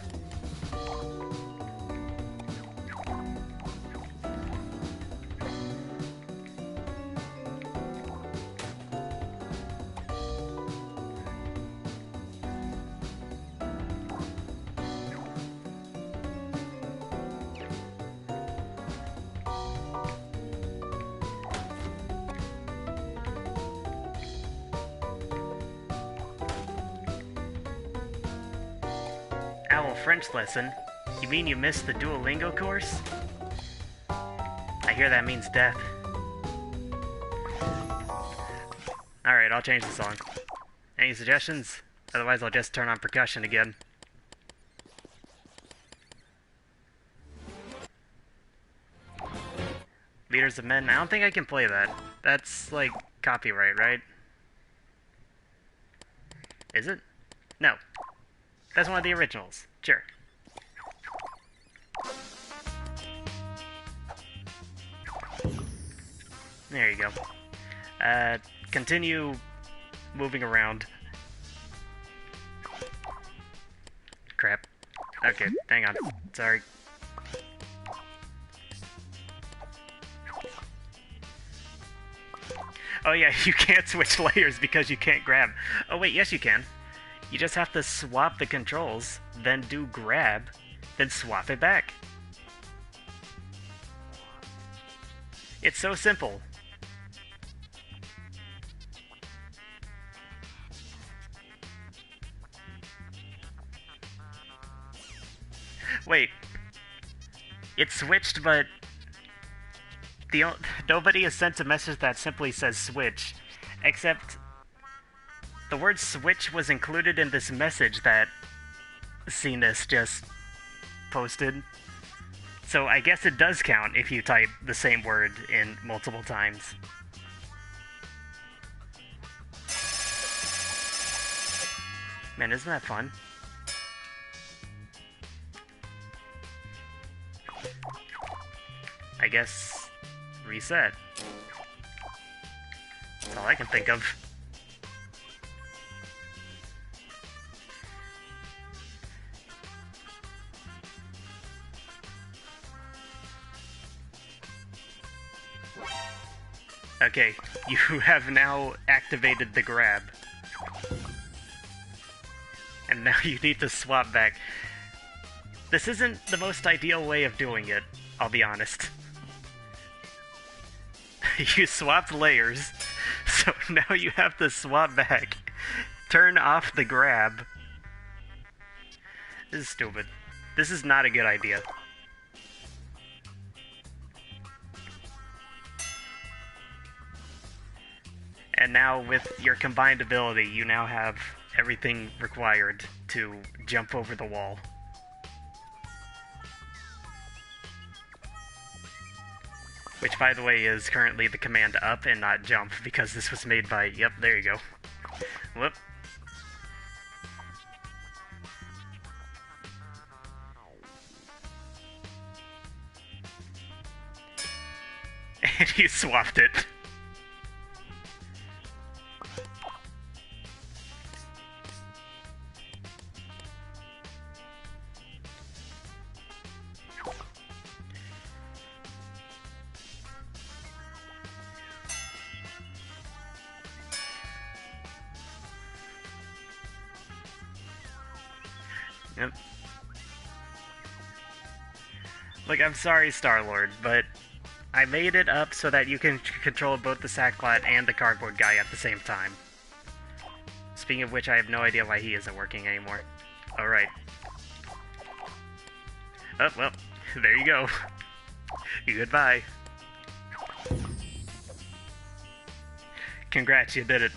Owl French lesson? You mean you missed the Duolingo course? I hear that means death. Alright, I'll change the song. Any suggestions? Otherwise I'll just turn on percussion again. Leaders of Men? I don't think I can play that. That's, like, copyright, right? Is it? No. That's one of the originals. Sure. There you go. Continue moving around. Crap. Okay, hang on. Sorry. Oh yeah, you can't switch layers because you can't grab. Oh wait, yes you can. You just have to swap the controls, then do grab, then swap it back. It's so simple. Wait. It switched, but nobody has sent a message that simply says switch, except the word switch was included in this message that Cenis just posted. So I guess it does count if you type the same word in multiple times. Man, isn't that fun? I guess reset. That's all I can think of. Okay, you have now activated the grab. And now you need to swap back. This isn't the most ideal way of doing it, I'll be honest. You swapped layers, so now you have to swap back. Turn off the grab. This is stupid. This is not a good idea. And now with your combined ability, you now have everything required to jump over the wall. Which, by the way, is currently the command up and not jump, because this was made by... Yep, there you go. Whoop. And you swapped it. Yep. Look, I'm sorry, Star-Lord, but I made it up so that you can control both the Sackcloth and the Cardboard Guy at the same time. Speaking of which, I have no idea why he isn't working anymore. Alright. Oh, well, there you go. Goodbye. Congrats, you did it.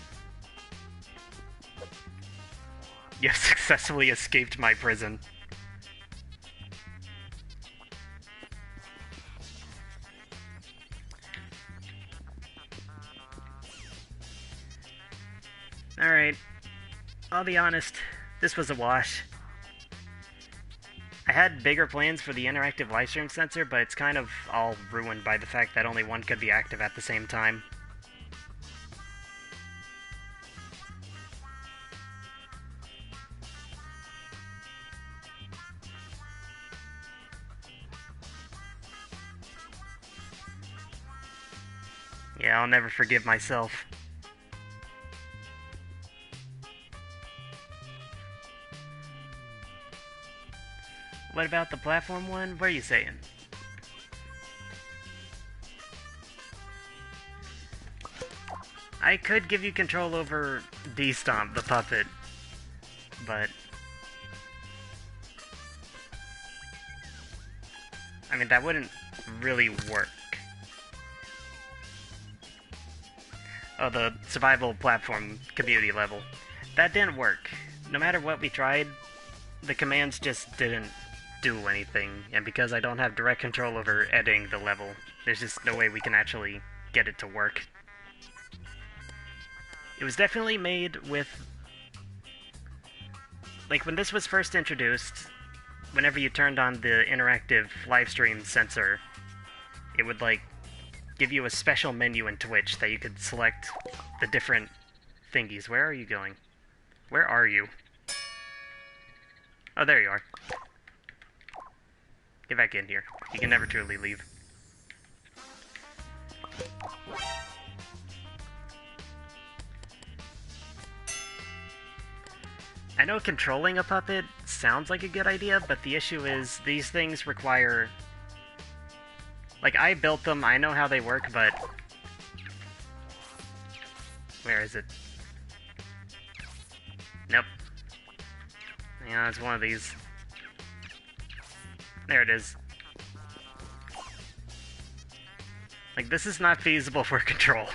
You have successfully escaped my prison. Alright. I'll be honest, this was a wash. I had bigger plans for the interactive livestream sensor, but it's kind of all ruined by the fact that only one could be active at the same time. Yeah, I'll never forgive myself. What about the platform one? What are you saying? I could give you control over Dstomp, the puppet, but... I mean, that wouldn't really work. Oh, the survival platform community level. That didn't work. No matter what we tried, the commands just didn't do anything, and because I don't have direct control over editing the level, there's just no way we can actually get it to work. It was definitely made with... Like, when this was first introduced, whenever you turned on the interactive livestream sensor, it would, like, give you a special menu in Twitch that you could select the different thingies. Where are you going? Where are you? Oh, there you are. Get back in here. You can never truly leave. I know controlling a puppet sounds like a good idea, but the issue is these things require... Like, I built them, I know how they work, but... Where is it? Nope. Yeah, it's one of these. There it is. Like, this is not feasible for control.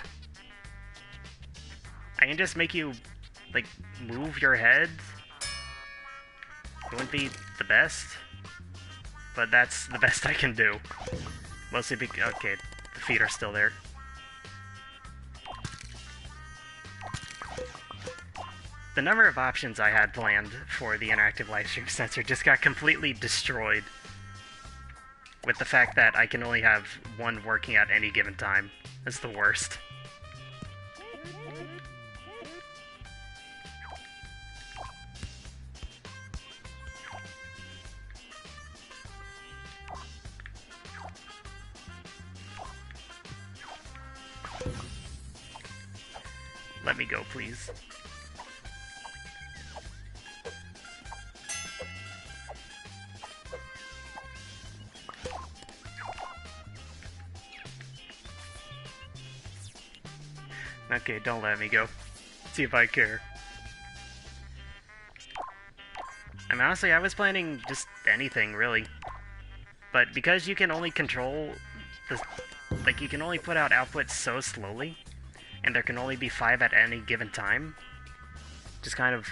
I can just make you, like, move your head. It wouldn't be the best, but that's the best I can do. Mostly because, okay, the feet are still there. The number of options I had planned for the interactive livestream sensor just got completely destroyed with the fact that I can only have one working at any given time. That's the worst. Let me go, please. Okay, don't let me go. See if I care. I mean, honestly, I was planning just anything, really. But because you can only control the... Like, you can only put out outputs so slowly, and there can only be 5 at any given time, just kind of...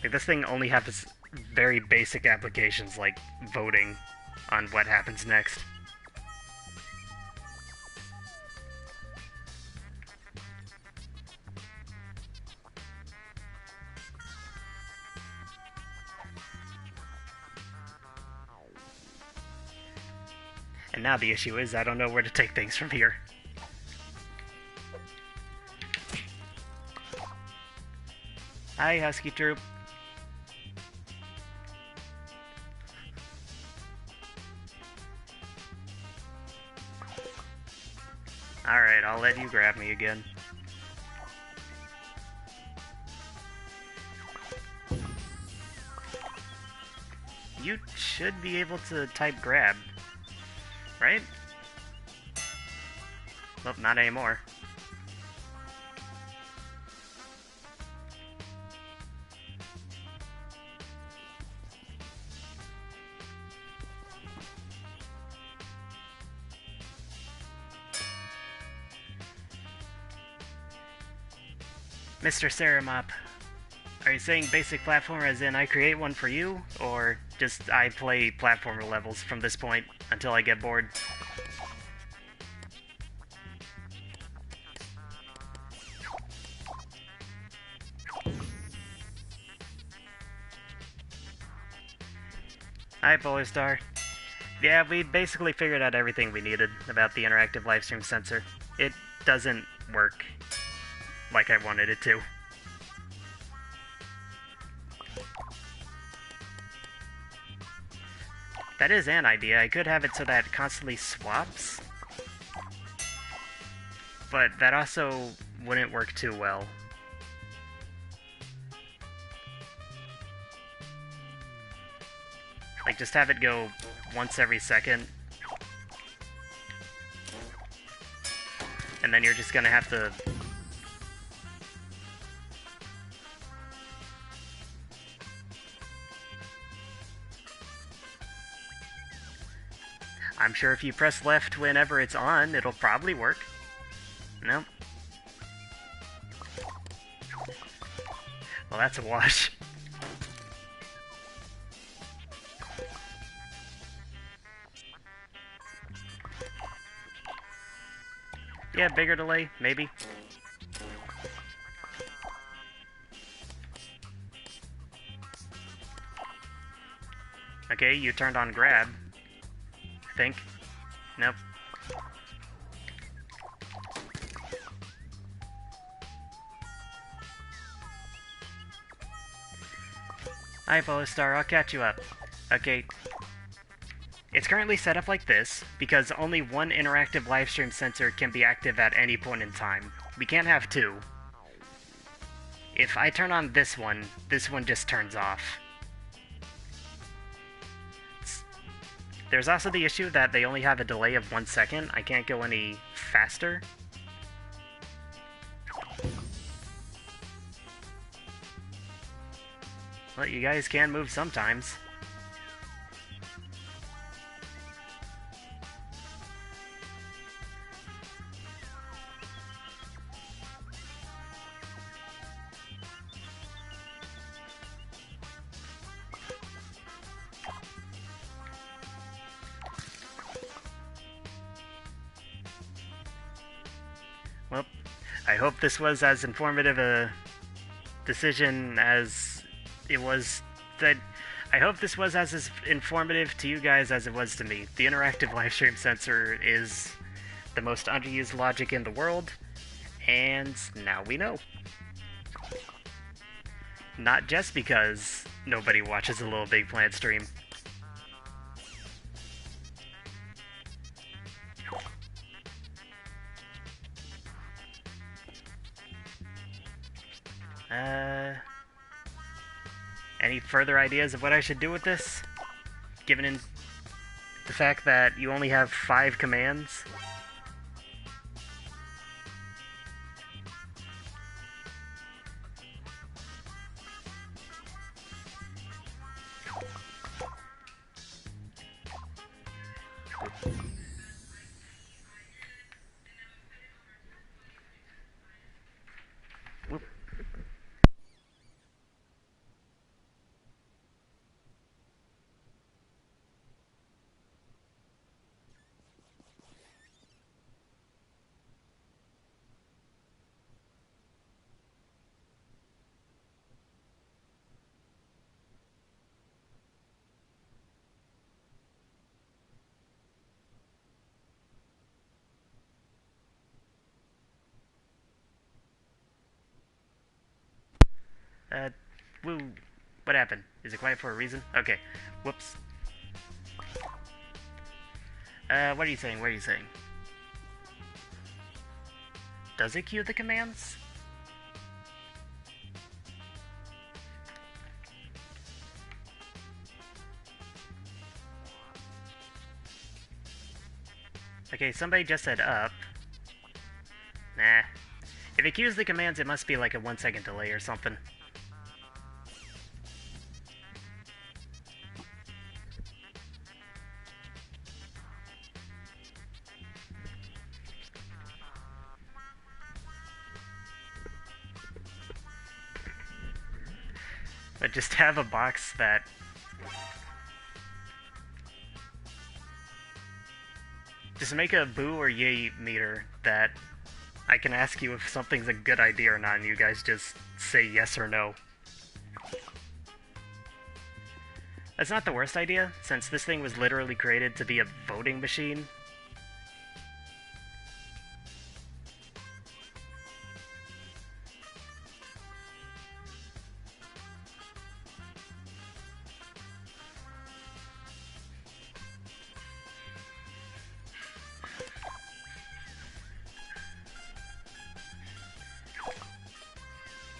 Like, this thing only has very basic applications, like voting on what happens next. And now the issue is I don't know where to take things from here. Hi, Husky Troop. Alright, I'll let you grab me again. You should be able to type grab. Right? Well, not anymore. Mr. Ceramop, are you saying basic platformer as in I create one for you, or just I play platformer levels from this point until I get bored? Hi, Polar. Yeah, we basically figured out everything we needed about the interactive livestream sensor. It doesn't work like I wanted it to. That is an idea. I could have it so that it constantly swaps, but that also wouldn't work too well. Like, just have it go once every second, and then you're just gonna have to... I'm sure if you press left whenever it's on, it'll probably work. Nope. Well, that's a wash. Yeah, bigger delay, maybe. Okay, you turned on grab. I think. Nope. Hi, Polystar, I'll catch you up. Okay. It's currently set up like this, because only one interactive livestream sensor can be active at any point in time. We can't have two. If I turn on this one just turns off. There's also the issue that they only have a delay of 1 second. I can't go any faster. Well, you guys can move sometimes. Well, I hope this was as informative a decision as it was that. I hope this was as informative to you guys as it was to me. The interactive livestream sensor is the most underused logic in the world, and now we know. Not just because nobody watches a Little Big Planet stream. Any further ideas of what I should do with this? Given the fact that you only have 5 commands? Woo. What happened? Is it quiet for a reason? Okay. Whoops. What are you saying? What are you saying? Does it queue the commands? Okay, somebody just said up. Nah. If it queues the commands, it must be like a 1 second delay or something. But just have a box that... Just make a boo or yay meter that I can ask you if something's a good idea or not, and you guys just say yes or no. That's not the worst idea, since this thing was literally created to be a voting machine.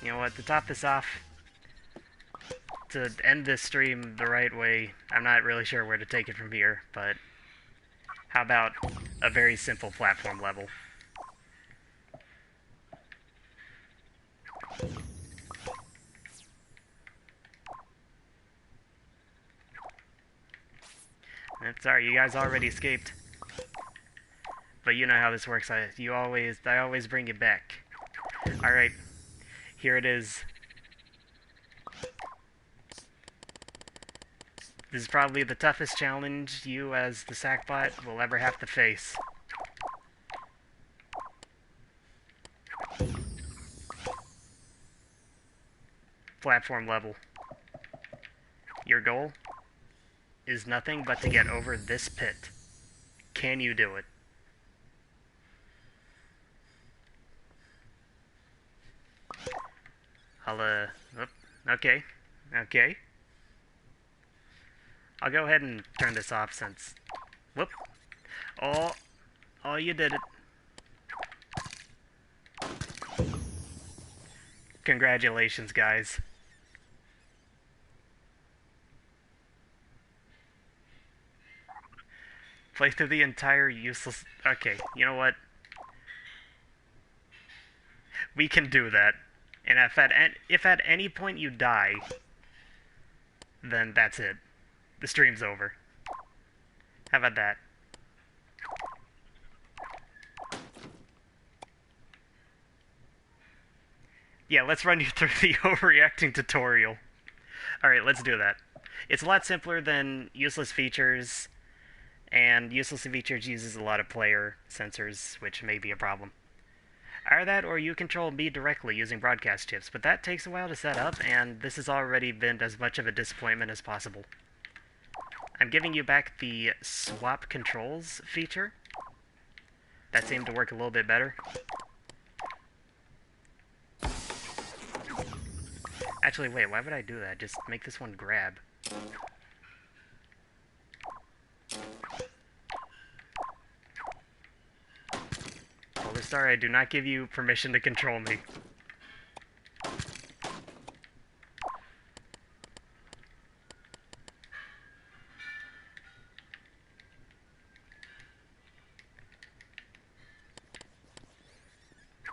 You know what, to top this off, to end this stream the right way, I'm not really sure where to take it from here, but how about a very simple platform level? Sorry, you guys already escaped. But you know how this works. I always bring you back. Alright, here it is. This is probably the toughest challenge you as the Sackbot will ever have to face. Platform level. Your goal is nothing but to get over this pit. Can you do it? Okay. Okay. I'll go ahead and turn this off since... Whoop. Oh, you did it. Congratulations, guys. Play through the entire useless... Okay, you know what? We can do that. And if at any point you die, then that's it. The stream's over. How about that? Yeah, let's run you through the overreacting tutorial. Alright, let's do that. It's a lot simpler than useless features, and useless features uses a lot of player sensors, which may be a problem. Either that, or you control me directly using broadcast chips, but that takes a while to set up, and this has already been as much of a disappointment as possible. I'm giving you back the swap controls feature. That seemed to work a little bit better. Actually, wait, why would I do that? Just make this one grab. Polestar, I do not give you permission to control me.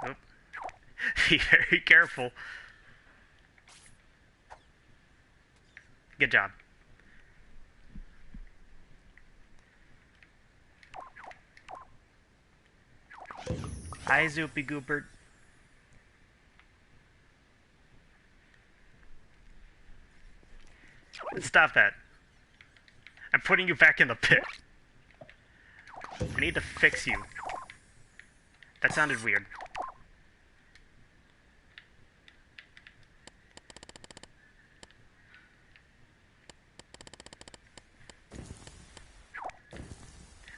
Oop. Be very careful. Good job. Hi, Zoopy Goopert. Stop that. I'm putting you back in the pit. I need to fix you. That sounded weird.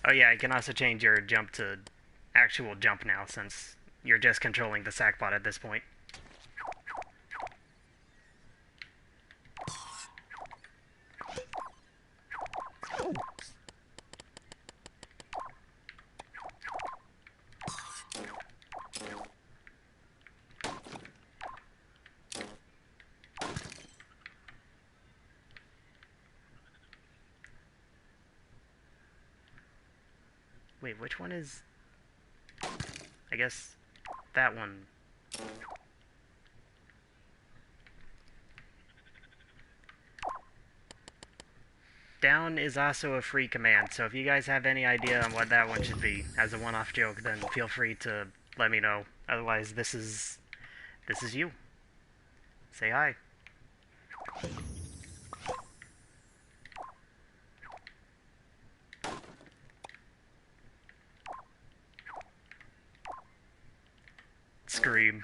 Oh yeah, I can also change your jump to actual jump now, since you're just controlling the sackbot at this point. Wait, which one is... I guess that one. Down is also a free command, so if you guys have any idea on what that one should be as a one-off joke, then feel free to let me know. Otherwise, this is you. Say hi. Scream.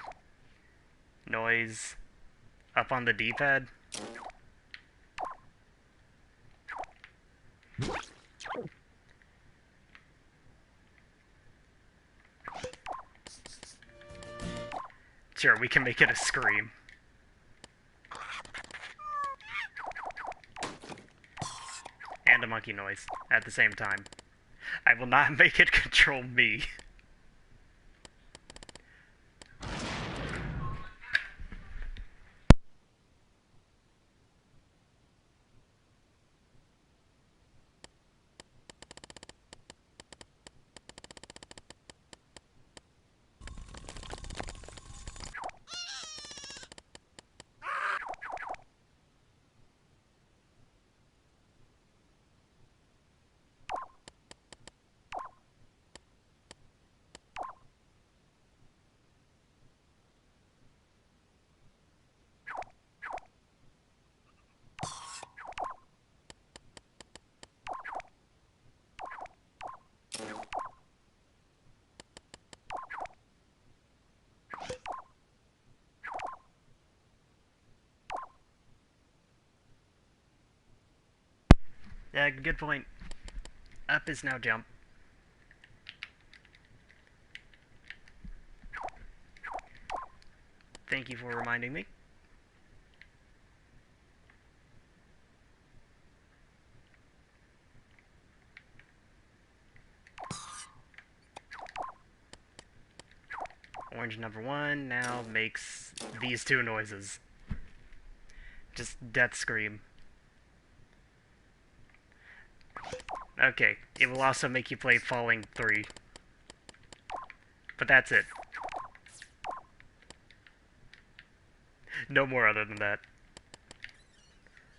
Noise. Up on the D-pad. Sure, we can make it a scream. And a monkey noise at the same time. I will not make it control me. Yeah, good point. Up is now jump. Thank you for reminding me. Orange number 1 now makes these two noises. Just death scream. Okay, it will also make you play Falling 3. But that's it. No more other than that.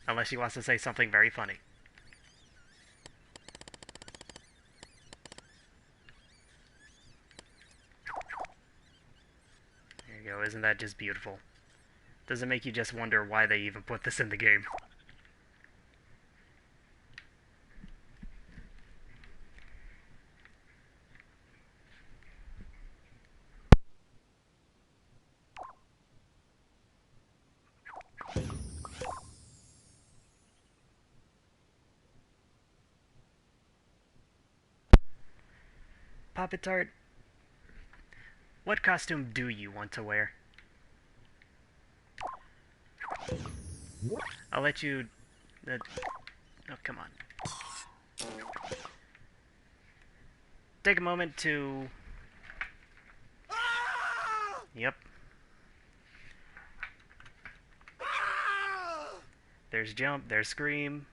Unless she wants to say something very funny. There you go, isn't that just beautiful? Does it make you just wonder why they even put this in the game? Papa Tart, what costume do you want to wear? I'll let you... oh, come on. Take a moment to... Yep. There's jump, there's scream.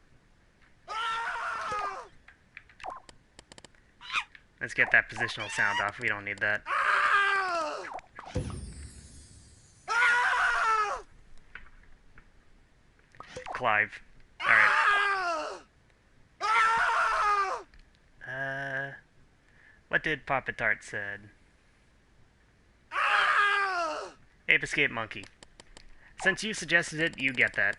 Let's get that positional sound off, we don't need that. Clive. Alright. What did Papa Tart said? Ape Escape Monkey. Since you suggested it, you get that.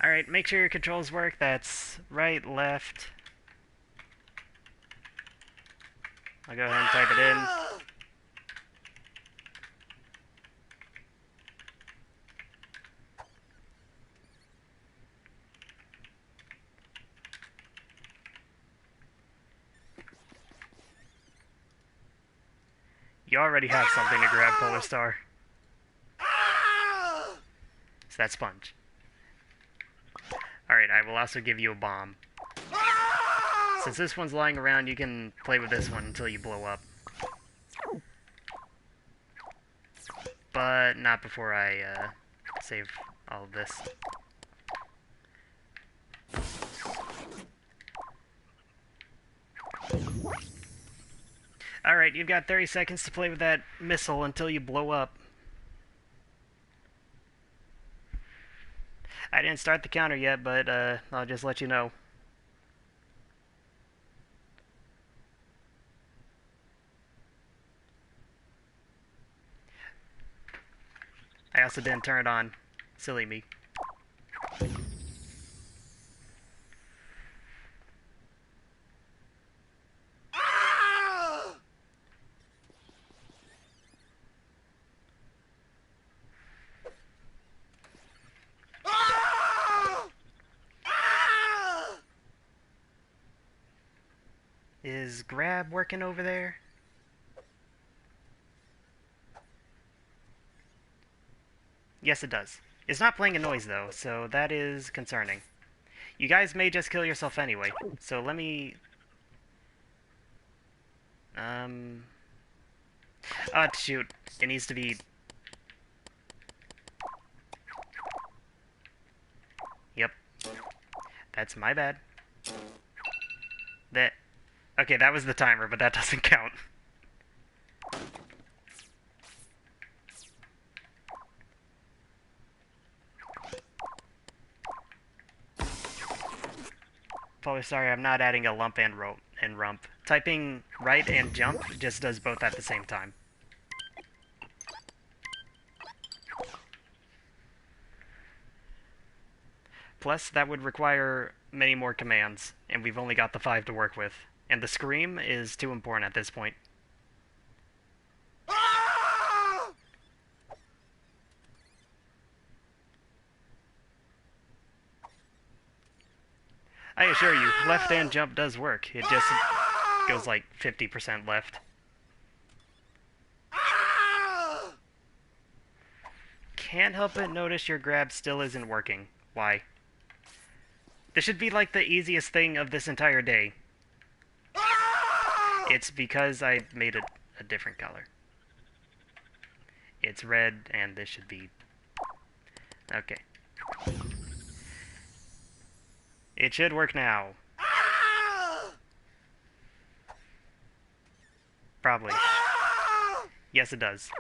Alright, make sure your controls work. That's right, left. I'll go ahead and type it in. You already have something to grab, Polar Star. It's that sponge. Alright, I will also give you a bomb. Since this one's lying around, you can play with this one until you blow up. But not before I save all of this. Alright, you've got 30 seconds to play with that missile until you blow up. I didn't start the counter yet, but I'll just let you know. I also didn't turn it on. Silly me. Is grab working over there? Yes, it does. It's not playing a noise, though, so that is concerning. You guys may just kill yourself anyway, so let me... Oh, shoot. It needs to be... Yep. That's my bad. That... Okay, that was the timer, but that doesn't count. Probably sorry, I'm not adding a lump and rump. Typing right and jump just does both at the same time. Plus, that would require many more commands, and we've only got the 5 to work with. And the scream is too important at this point. I assure you, left and jump does work. It just goes like 50% left. Can't help but notice your grab still isn't working. Why? This should be like the easiest thing of this entire day. It's because I made it a different color. It's red, and this should be... Okay. It should work now. Probably. Yes, it does.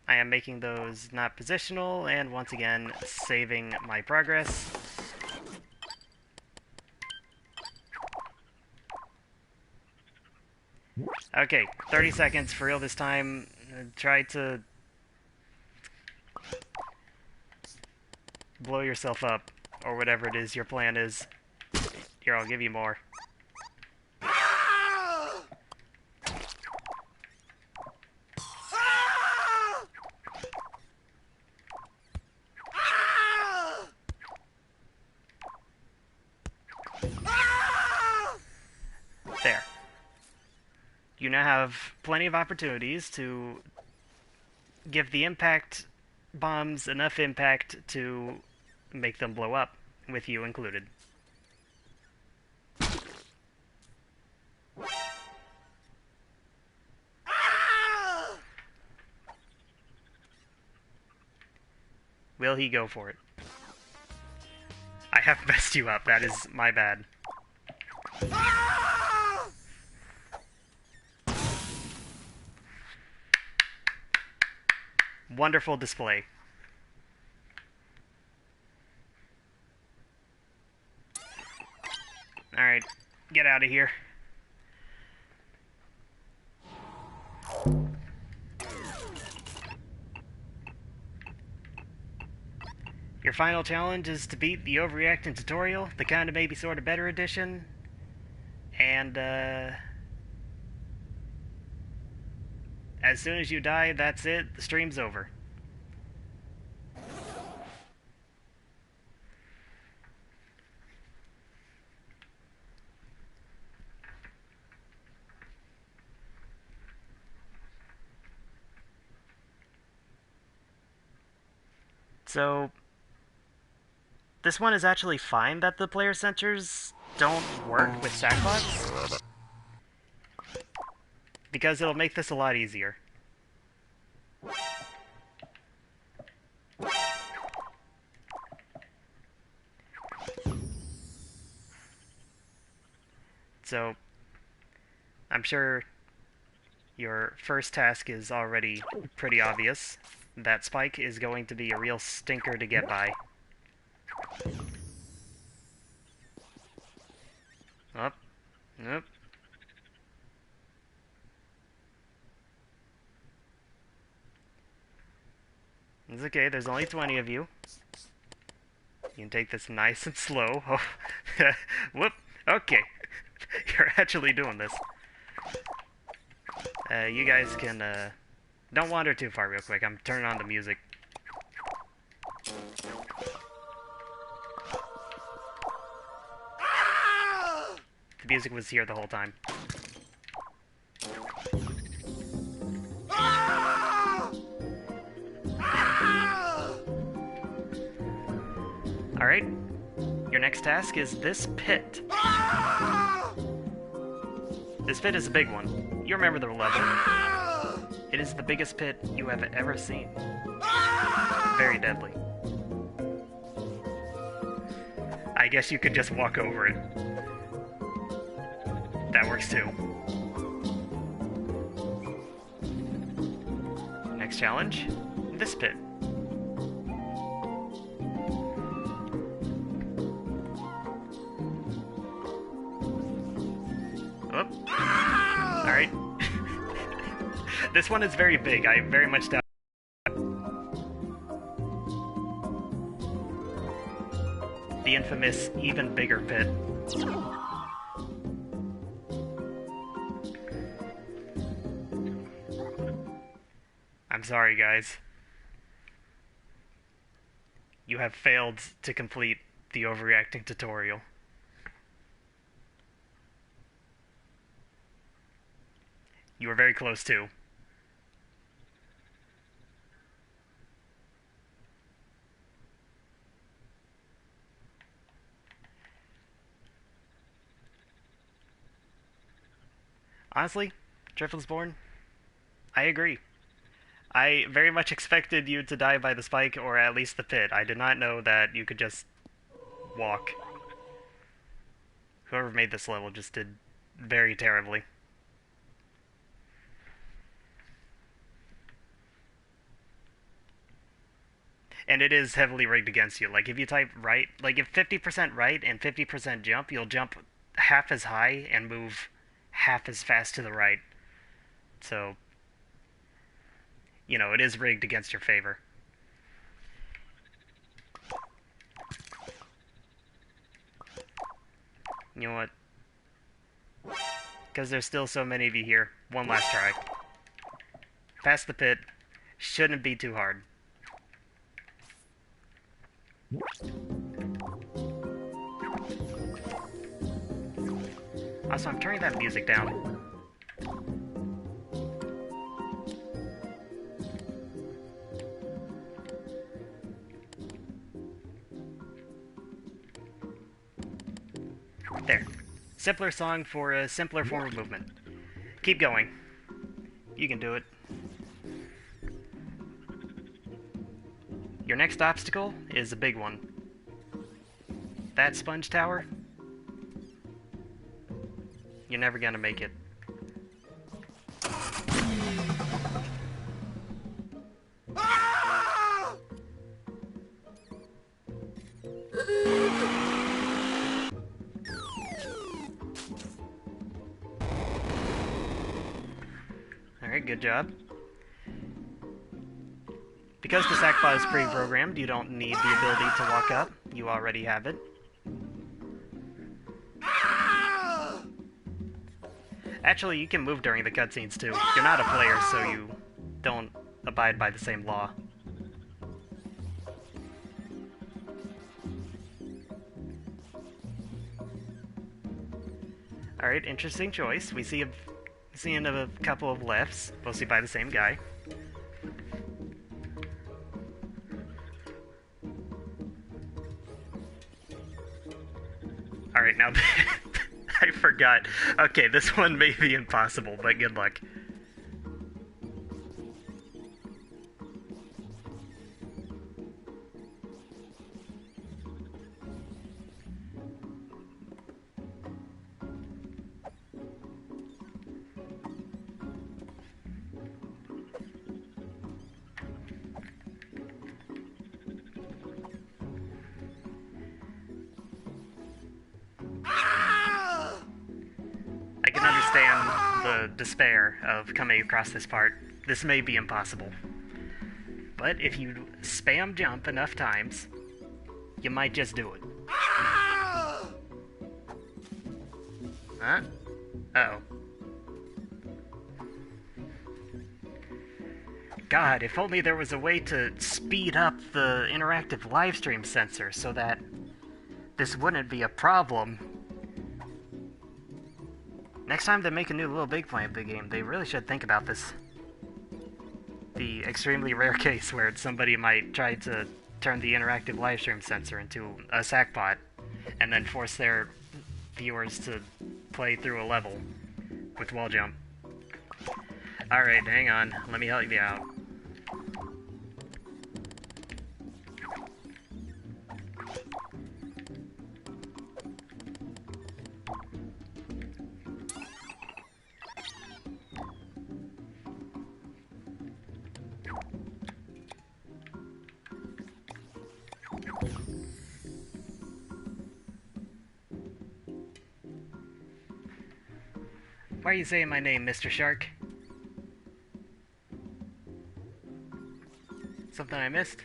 I am making those not positional, and once again, saving my progress. Okay, 30 seconds for real this time. Try to blow yourself up, or whatever it is your plan is. Here, I'll give you more. There. You now have plenty of opportunities to give the impact bombs enough impact to make them blow up, with you included. Will he go for it? I have messed you up, that is my bad. Wonderful display. Alright, get out of here. Your final challenge is to beat the Overreacting tutorial, the kinda maybe sorta better edition, and as soon as you die, that's it, the stream's over. So, this one is actually fine that the player sensors don't work with sackbots, because it'll make this a lot easier. So, I'm sure your first task is already pretty obvious. That spike is going to be a real stinker to get by. Up. Nope. It's okay, there's only 20 of you. You can take this nice and slow. Oh. Whoop. Okay. You're actually doing this. You guys can, don't wander too far real quick. I'm turning on the music. The music was here the whole time. Alright. Your next task is this pit. This pit is a big one. You remember the level. It is the biggest pit you have ever seen. Very deadly. I guess you could just walk over it. That works too. Next challenge, this pit. Oh. Alright. This one is very big, I very much doubt. The infamous, even bigger pit. I'm sorry, guys. You have failed to complete the overreacting tutorial. You were very close, too. Honestly, Driftlessborn, I agree. I very much expected you to die by the spike or at least the pit. I did not know that you could just walk. Whoever made this level just did very terribly. And it is heavily rigged against you. Like, if you type right, like, if 50% right and 50% jump, you'll jump half as high and move half as fast to the right. So, you know, it is rigged against your favor. You know what? Because there's still so many of you here. One last try. Past the pit. Shouldn't be too hard. Also, I'm turning that music down. There. Simpler song for a simpler form of movement. Keep going. You can do it. Your next obstacle is a big one. That sponge tower, you're never gonna make it. Alright, good job. Because the sackbot is pre-programmed, you don't need the ability to walk up. You already have it. Actually, you can move during the cutscenes too. You're not a player, so you don't abide by the same law. Alright, interesting choice. We see a couple of lefts, mostly by the same guy. Alright, now I forgot. Okay, this one may be impossible, but good luck. The despair of coming across this part. This may be impossible. But if you spam jump enough times, you might just do it. Huh? Uh-oh. God, if only there was a way to speed up the interactive livestream sensor so that this wouldn't be a problem. Next time they make a new Little Big Planet big game, they really should think about this. The extremely rare case where somebody might try to turn the interactive livestream sensor into a sackbot, and then force their viewers to play through a level with wall jump. Alright, hang on. Let me help you out. Why are you saying my name, Mr. Shark? Something I missed?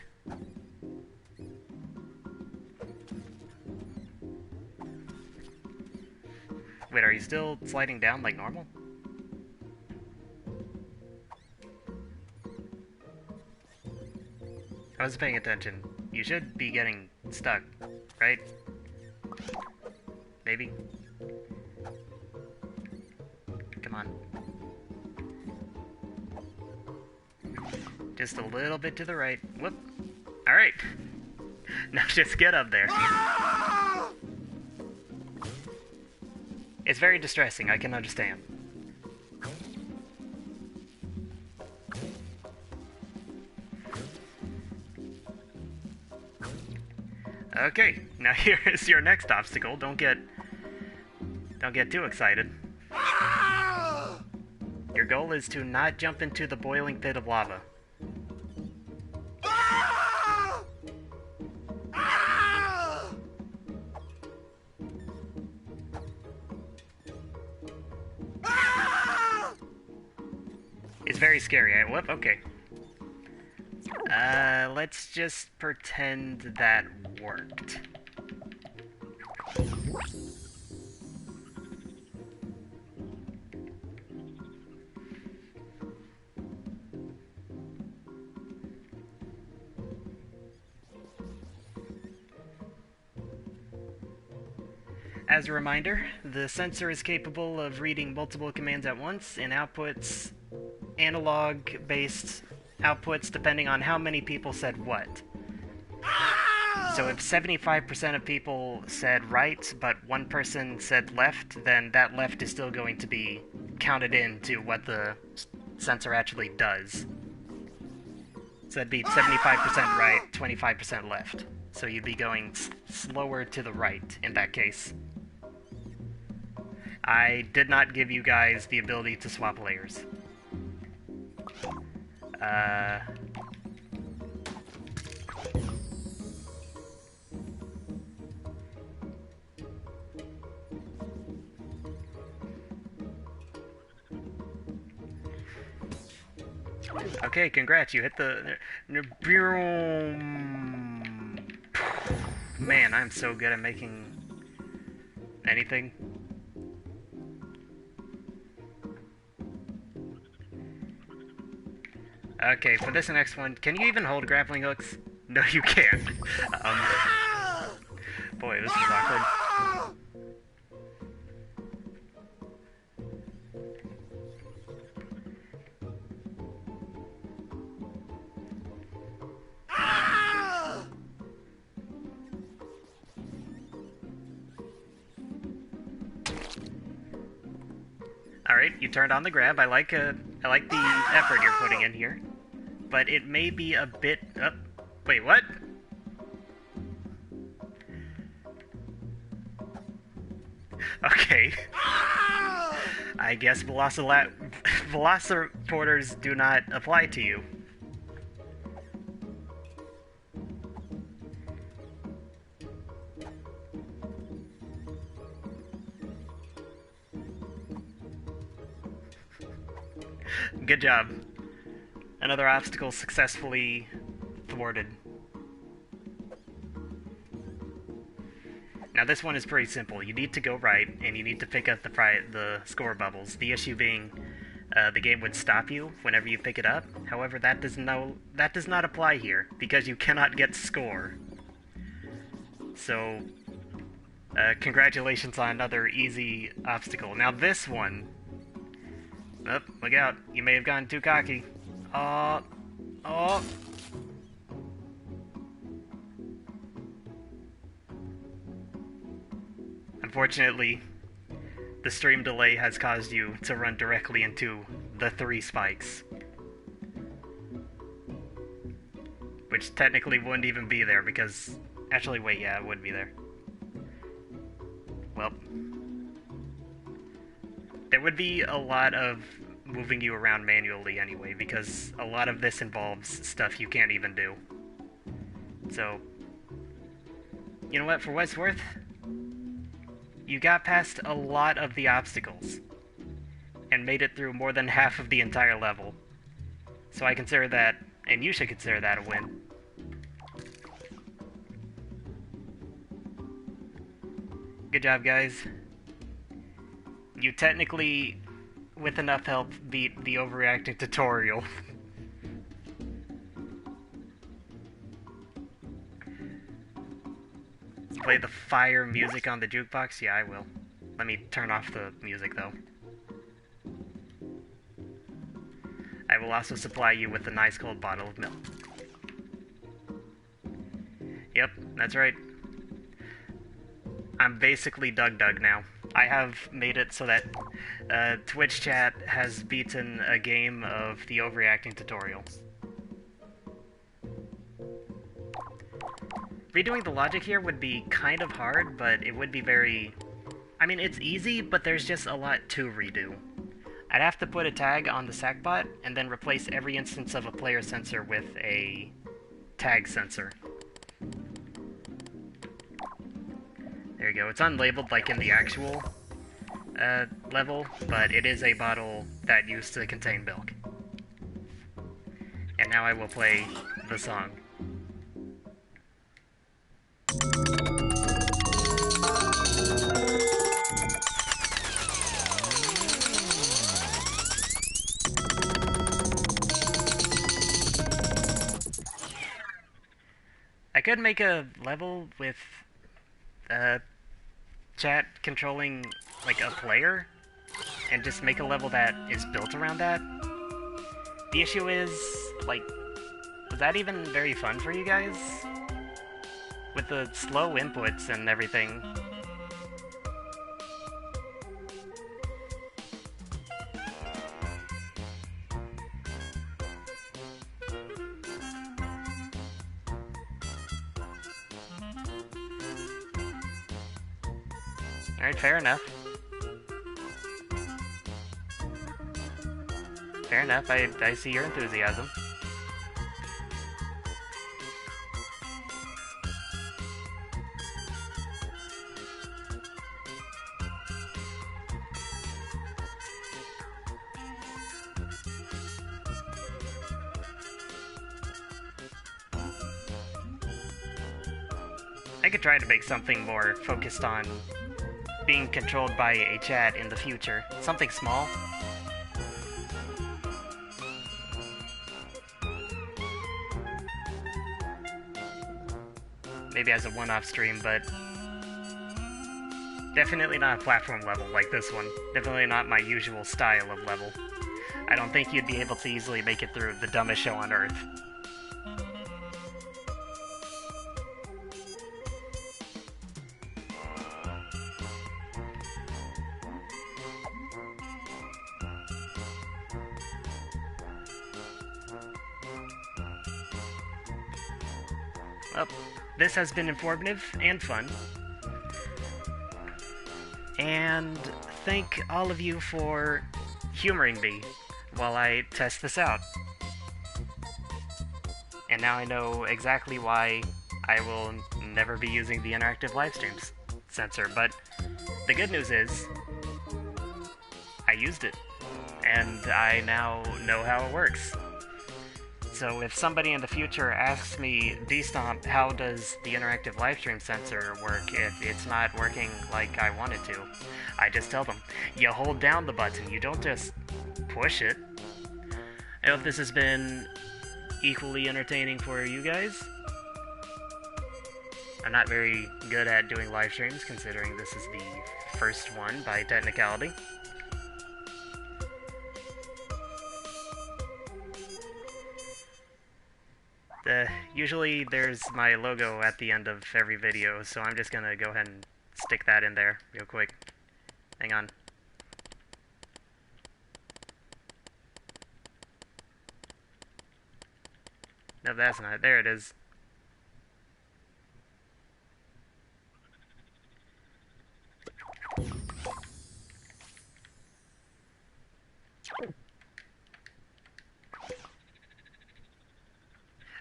Wait, are you still sliding down like normal? I wasn't paying attention. You should be getting stuck, right? Maybe? Come on. Just a little bit to the right. Whoop. Alright. Now just get up there. It's very distressing, I can understand. Okay, now here is your next obstacle. Don't get too excited. Your goal is to not jump into the boiling pit of lava. It's very scary. Whoop, okay. Let's just pretend that worked. As a reminder, the sensor is capable of reading multiple commands at once and outputs analog-based outputs depending on how many people said what. So if 75% of people said right, but one person said left, then that left is still going to be counted into what the sensor actually does. So that'd be 75% right, 25% left. So you'd be going slower to the right in that case. I did not give you guys the ability to swap layers. Okay, congrats, you hit the... Man, I'm so good at making anything. Okay, for this next one, can you even hold grappling hooks? No, you can't. Boy, this is awkward. Alright, you turned on the grab. I like the effort you're putting in here. But it may be a bit... wait, what? Okay. I guess velociraptors do not apply to you. Good job. Another obstacle successfully thwarted. Now this one is pretty simple. You need to go right, and you need to pick up the score bubbles. The issue being, the game would stop you whenever you pick it up. However, that does not apply here, because you cannot get score. So, congratulations on another easy obstacle. Now this one... Oh, look out. You may have gone too cocky. Oh. Unfortunately, the stream delay has caused you to run directly into the 3 spikes. Which technically wouldn't even be there because... Actually, wait, yeah, it would be there. Well... There would be a lot of moving you around manually anyway, because a lot of this involves stuff you can't even do. So, you know what, for what it's worth, you got past a lot of the obstacles, and made it through more than half of the entire level. So I consider that, and you should consider that a win. Good job, guys. You technically, with enough help, beat the overreacting tutorial. Play the fire music on the jukebox? Yeah, I will. Let me turn off the music, though. I will also supply you with a nice cold bottle of milk. Yep, that's right. I'm basically Doug now. I have made it so that Twitch chat has beaten a game of the overreacting tutorial. redoing the logic here would be kind of hard, but it would be very... I mean, it's easy, but there's just a lot to redo. I'd have to put a tag on the sackbot, and then replace every instance of a player sensor with a tag sensor. There you go. It's unlabeled like in the actual level, but it is a bottle that used to contain milk. And now I will play the song. I could make a level with chat controlling like a player, and just make a level that is built around that. The issue is, like, was that even very fun for you guys? With the slow inputs and everything. Alright, fair enough. Fair enough, I see your enthusiasm. I could try to make something more focused on being controlled by a chat in the future. Something small. Maybe as a one-off stream, but definitely not a platform level like this one. Definitely not my usual style of level. I don't think you'd be able to easily make it through the dumbest show on Earth. Well, this has been informative and fun. And thank all of you for humoring me while I test this out. And now I know exactly why I will never be using the interactive livestreams sensor. But the good news is, I used it, and I now know how it works. So if somebody in the future asks me, Dstomp, how does the interactive livestream sensor work if it's not working like I want it to? I just tell them, you hold down the button, you don't just push it. I hope this has been equally entertaining for you guys. I'm not very good at doing live streams, considering this is the first one by technicality. Usually there's my logo at the end of every video, so I'm just gonna go ahead and stick that in there real quick. Hang on. No, that's not it. There it is.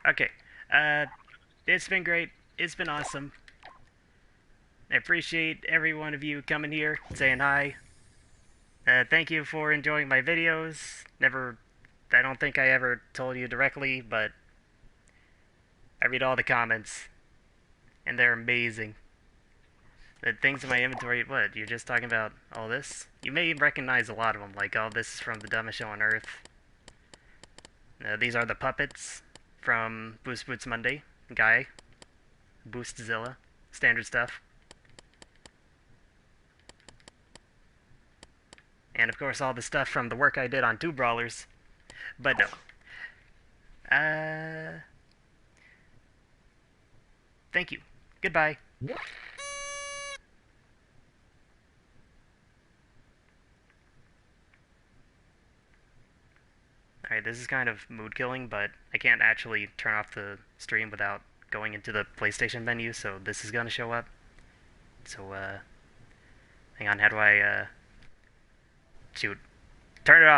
Okay, it's been great. It's been awesome. I appreciate every one of you coming here, saying hi. Thank you for enjoying my videos. I don't think I ever told you directly, but I read all the comments, and they're amazing. The things in my inventory, what, you're just talking about all this? You may recognize a lot of them, like, oh, this is from the dumbest show on Earth. These are the puppets from Boost Boots Monday, Guy, Boostzilla, standard stuff. And of course all the stuff from the work I did on Two Brawlers. But no. Thank you. Goodbye. Alright, this is kind of mood killing, but I can't actually turn off the stream without going into the PlayStation menu, so this is gonna show up. So, hang on, how do I, shoot. Turn it off!